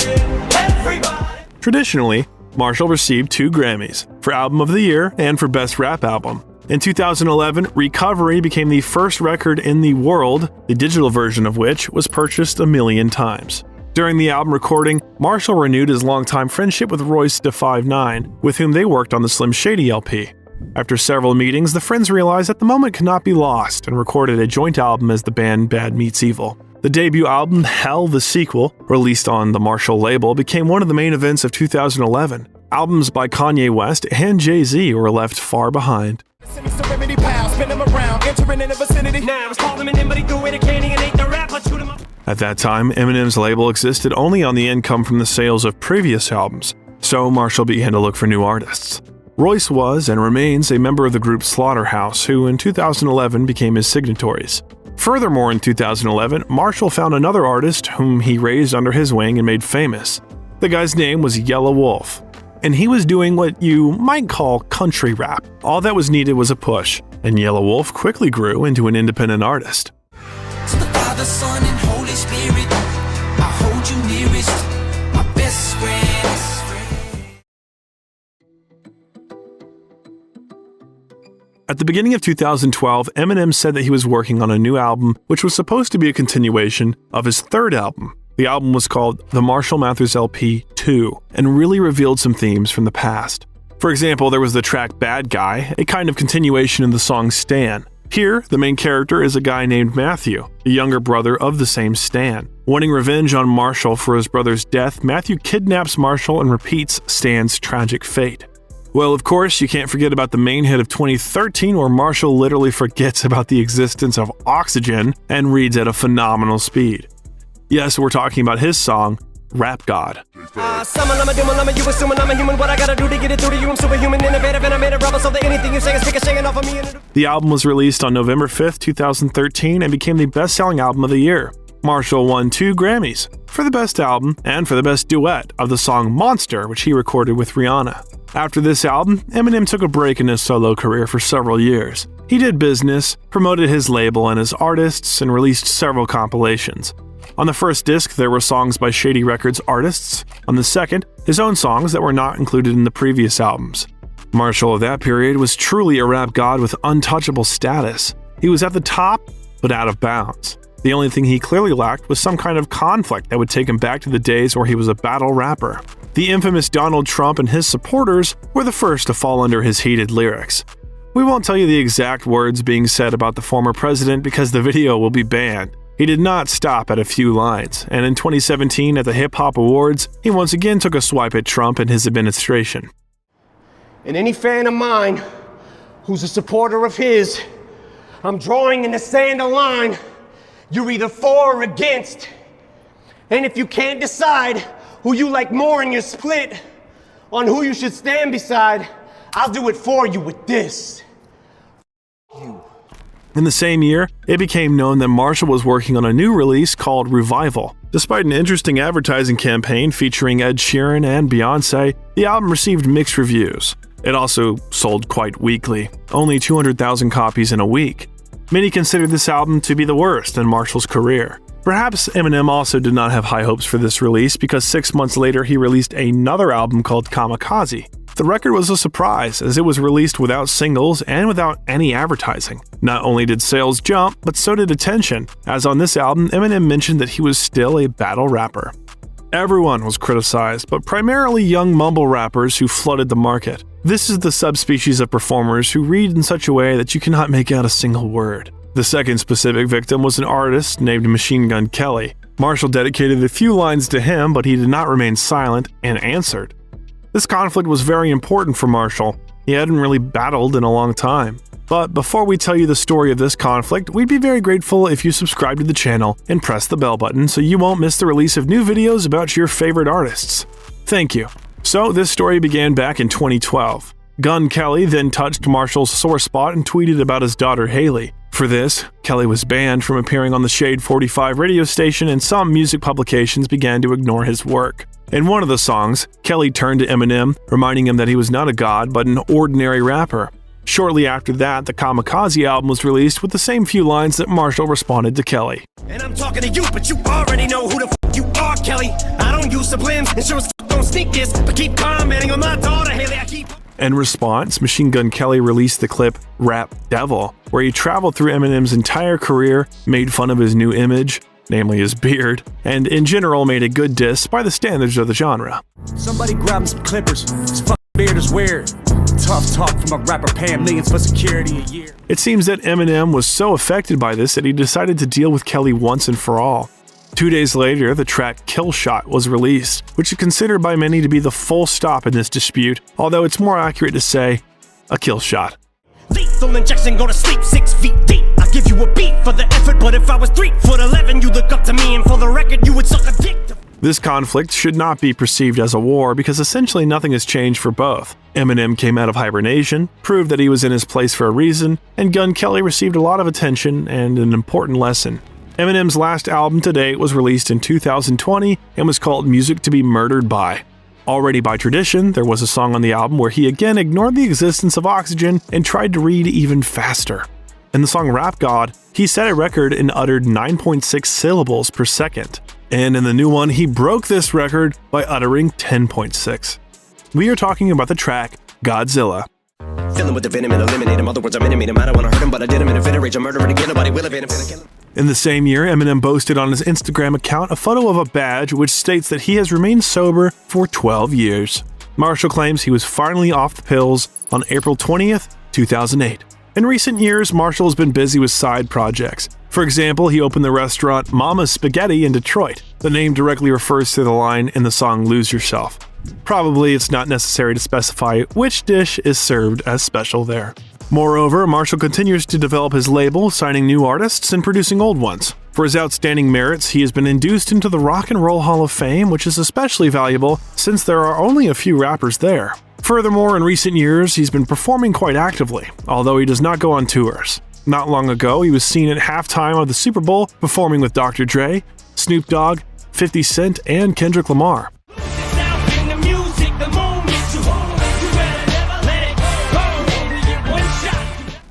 Traditionally, Marshall received 2 Grammys, for Album of the Year and for Best Rap Album. In 2011, Recovery became the first record in the world, the digital version of which was purchased 1 million times. During the album recording, Marshall renewed his longtime friendship with Royce da 5'9", with whom they worked on the Slim Shady LP. After several meetings, the friends realized that the moment could not be lost and recorded a joint album as the band Bad Meets Evil. The debut album, Hell the Sequel, released on the Marshall label, became one of the main events of 2011. Albums by Kanye West and Jay-Z were left far behind. At that time, Eminem's label existed only on the income from the sales of previous albums, so Marshall began to look for new artists. Royce was and remains a member of the group Slaughterhouse, who in 2011 became his signatories. Furthermore, in 2011, Marshall found another artist whom he raised under his wing and made famous. The guy's name was Yellow Wolf, and he was doing what you might call country rap. All that was needed was a push, and Yellow Wolf quickly grew into an independent artist. To the Father, Son, and Holy Spirit, I hold you nearest, my best friend. At the beginning of 2012, Eminem said that he was working on a new album, which was supposed to be a continuation of his third album. The album was called The Marshall Mathers LP 2 and really revealed some themes from the past. For example, there was the track Bad Guy, a kind of continuation of the song Stan. Here, the main character is a guy named Matthew, a younger brother of the same Stan. Wanting revenge on Marshall for his brother's death, Matthew kidnaps Marshall and repeats Stan's tragic fate. Well, of course, you can't forget about the main hit of 2013 where Marshall literally forgets about the existence of oxygen and reads at a phenomenal speed. Yes, we're talking about his song, Rap God. The album was released on November 5th, 2013 and became the best-selling album of the year. Marshall won 2 Grammys for the best album and for the best duet of the song Monster, which he recorded with Rihanna. After this album, Eminem took a break in his solo career for several years. He did business, promoted his label and his artists, and released several compilations. On the first disc, there were songs by Shady Records artists. On the second, his own songs that were not included in the previous albums. Marshall of that period was truly a rap god with untouchable status. He was at the top, but out of bounds. The only thing he clearly lacked was some kind of conflict that would take him back to the days where he was a battle rapper. The infamous Donald Trump and his supporters were the first to fall under his heated lyrics. We won't tell you the exact words being said about the former president because the video will be banned. He did not stop at a few lines, and in 2017 at the Hip Hop Awards, he once again took a swipe at Trump and his administration. And any fan of mine who's a supporter of his, I'm drawing in the sand a line. You're either for or against. And if you can't decide who you like more and you're split on who you should stand beside, I'll do it for you with this. In the same year, it became known that Marshall was working on a new release called Revival. Despite an interesting advertising campaign featuring Ed Sheeran and Beyoncé, the album received mixed reviews. It also sold quite weakly, only 200,000 copies in a week. Many consider this album to be the worst in Marshall's career. Perhaps Eminem also did not have high hopes for this release because 6 months later he released another album called Kamikaze. The record was a surprise as it was released without singles and without any advertising. Not only did sales jump, but so did attention, as on this album Eminem mentioned that he was still a battle rapper. Everyone was criticized, but primarily young mumble rappers who flooded the market. This is the subspecies of performers who read in such a way that you cannot make out a single word. The second specific victim was an artist named Machine Gun Kelly. Marshall dedicated a few lines to him, but he did not remain silent and answered. This conflict was very important for Marshall. He hadn't really battled in a long time. But before we tell you the story of this conflict, we'd be very grateful if you subscribe to the channel and press the bell button so you won't miss the release of new videos about your favorite artists. Thank you. So this story began back in 2012. Gun Kelly then touched Marshall's sore spot and tweeted about his daughter Haley. For this, Kelly was banned from appearing on the Shade 45 radio station and some music publications began to ignore his work. In one of the songs, Kelly turned to Eminem, reminding him that he was not a god but an ordinary rapper. Shortly after that, the Kamikaze album was released with the same few lines that Marshall responded to Kelly. And I'm talking to you, but you already know who the f you are, Kelly. I don't use sublims, and sure as f don't sneak this, but keep commenting on my daughter, Haley. In response, Machine Gun Kelly released the clip Rap Devil, where he traveled through Eminem's entire career, made fun of his new image, namely his beard, and in general made a good diss by the standards of the genre. Somebody grab him some clippers. His fucking beard is weird. Tough talk from a rapper paying millions for security a year. It seems that Eminem was so affected by this that he decided to deal with Kelly once and for all. 2 days later, the track Kill Shot was released, which is considered by many to be the full stop in this dispute, although it's more accurate to say a kill shot. Lethal injection, go to sleep 6 feet deep. I give you a beat for the effort, but if I was 3'11", you look up to me, and for the record, you would suck a dick. This conflict should not be perceived as a war because essentially nothing has changed for both. Eminem came out of hibernation, proved that he was in his place for a reason, and Gun Kelly received a lot of attention and an important lesson. Eminem's last album to date was released in 2020 and was called Music to be Murdered By. Already by tradition, there was a song on the album where he again ignored the existence of oxygen and tried to read even faster. In the song Rap God, he set a record and uttered 9.6 syllables per second. And in the new one, he broke this record by uttering 10.6. We are talking about the track Godzilla. Fill him with the venom and eliminate him. Other words, I'm intimate him. I don't want to hurt him, but I did him in a fit of rage. I'm murdering again. Nobody will evade him. Kill him. In the same year, Eminem posted on his Instagram account a photo of a badge which states that he has remained sober for 12 years. Marshall claims he was finally off the pills on April 20th, 2008. In recent years, Marshall has been busy with side projects. For example, he opened the restaurant Mama's Spaghetti in Detroit. The name directly refers to the line in the song Lose Yourself. Probably it's not necessary to specify which dish is served as special there. Moreover, Marshall continues to develop his label, signing new artists and producing old ones. For his outstanding merits, he has been induced into the Rock and Roll Hall of Fame, which is especially valuable since there are only a few rappers there. Furthermore, in recent years, he's been performing quite actively, although he does not go on tours. Not long ago, he was seen at halftime of the Super Bowl performing with Dr. Dre, Snoop Dogg, 50 Cent, and Kendrick Lamar.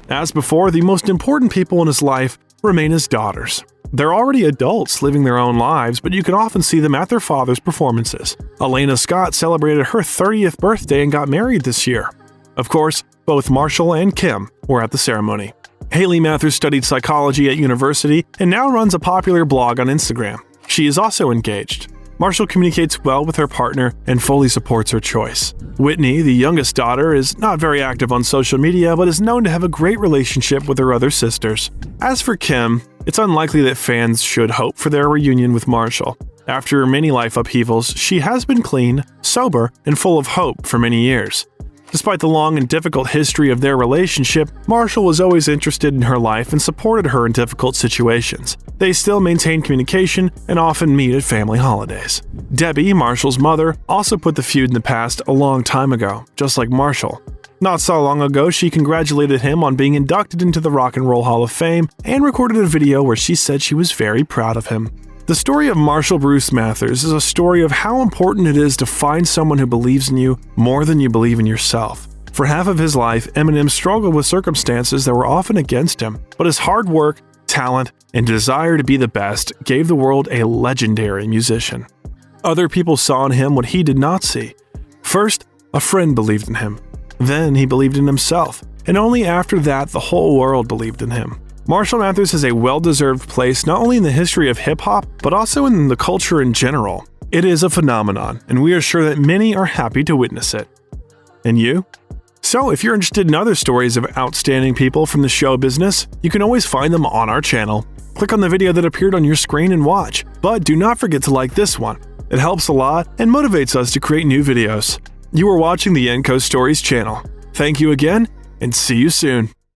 As before, the most important people in his life remain his daughters. They're already adults living their own lives, but you can often see them at their father's performances. Elena Scott celebrated her 30th birthday and got married this year. Of course, both Marshall and Kim were at the ceremony. Haley Mathers studied psychology at university and now runs a popular blog on Instagram. She is also engaged. Marshall communicates well with her partner and fully supports her choice. Whitney, the youngest daughter, is not very active on social media but is known to have a great relationship with her other sisters. As for Kim, it's unlikely that fans should hope for their reunion with Marshall. After many life upheavals, she has been clean, sober, and full of hope for many years. Despite the long and difficult history of their relationship, Marshall was always interested in her life and supported her in difficult situations. They still maintain communication and often meet at family holidays. Debbie, Marshall's mother, also put the feud in the past a long time ago, just like Marshall. Not so long ago, she congratulated him on being inducted into the Rock and Roll Hall of Fame and recorded a video where she said she was very proud of him. The story of Marshall Bruce Mathers is a story of how important it is to find someone who believes in you more than you believe in yourself. For half of his life, Eminem struggled with circumstances that were often against him, but his hard work, talent, and desire to be the best gave the world a legendary musician. Other people saw in him what he did not see. First, a friend believed in him. Then he believed in himself, and only after that the whole world believed in him. Marshall Mathers has a well-deserved place not only in the history of hip-hop, but also in the culture in general. It is a phenomenon, and we are sure that many are happy to witness it. And you? So, if you're interested in other stories of outstanding people from the show business, you can always find them on our channel. Click on the video that appeared on your screen and watch, but do not forget to like this one. It helps a lot and motivates us to create new videos. You are watching the Enco Stories channel. Thank you again, and see you soon.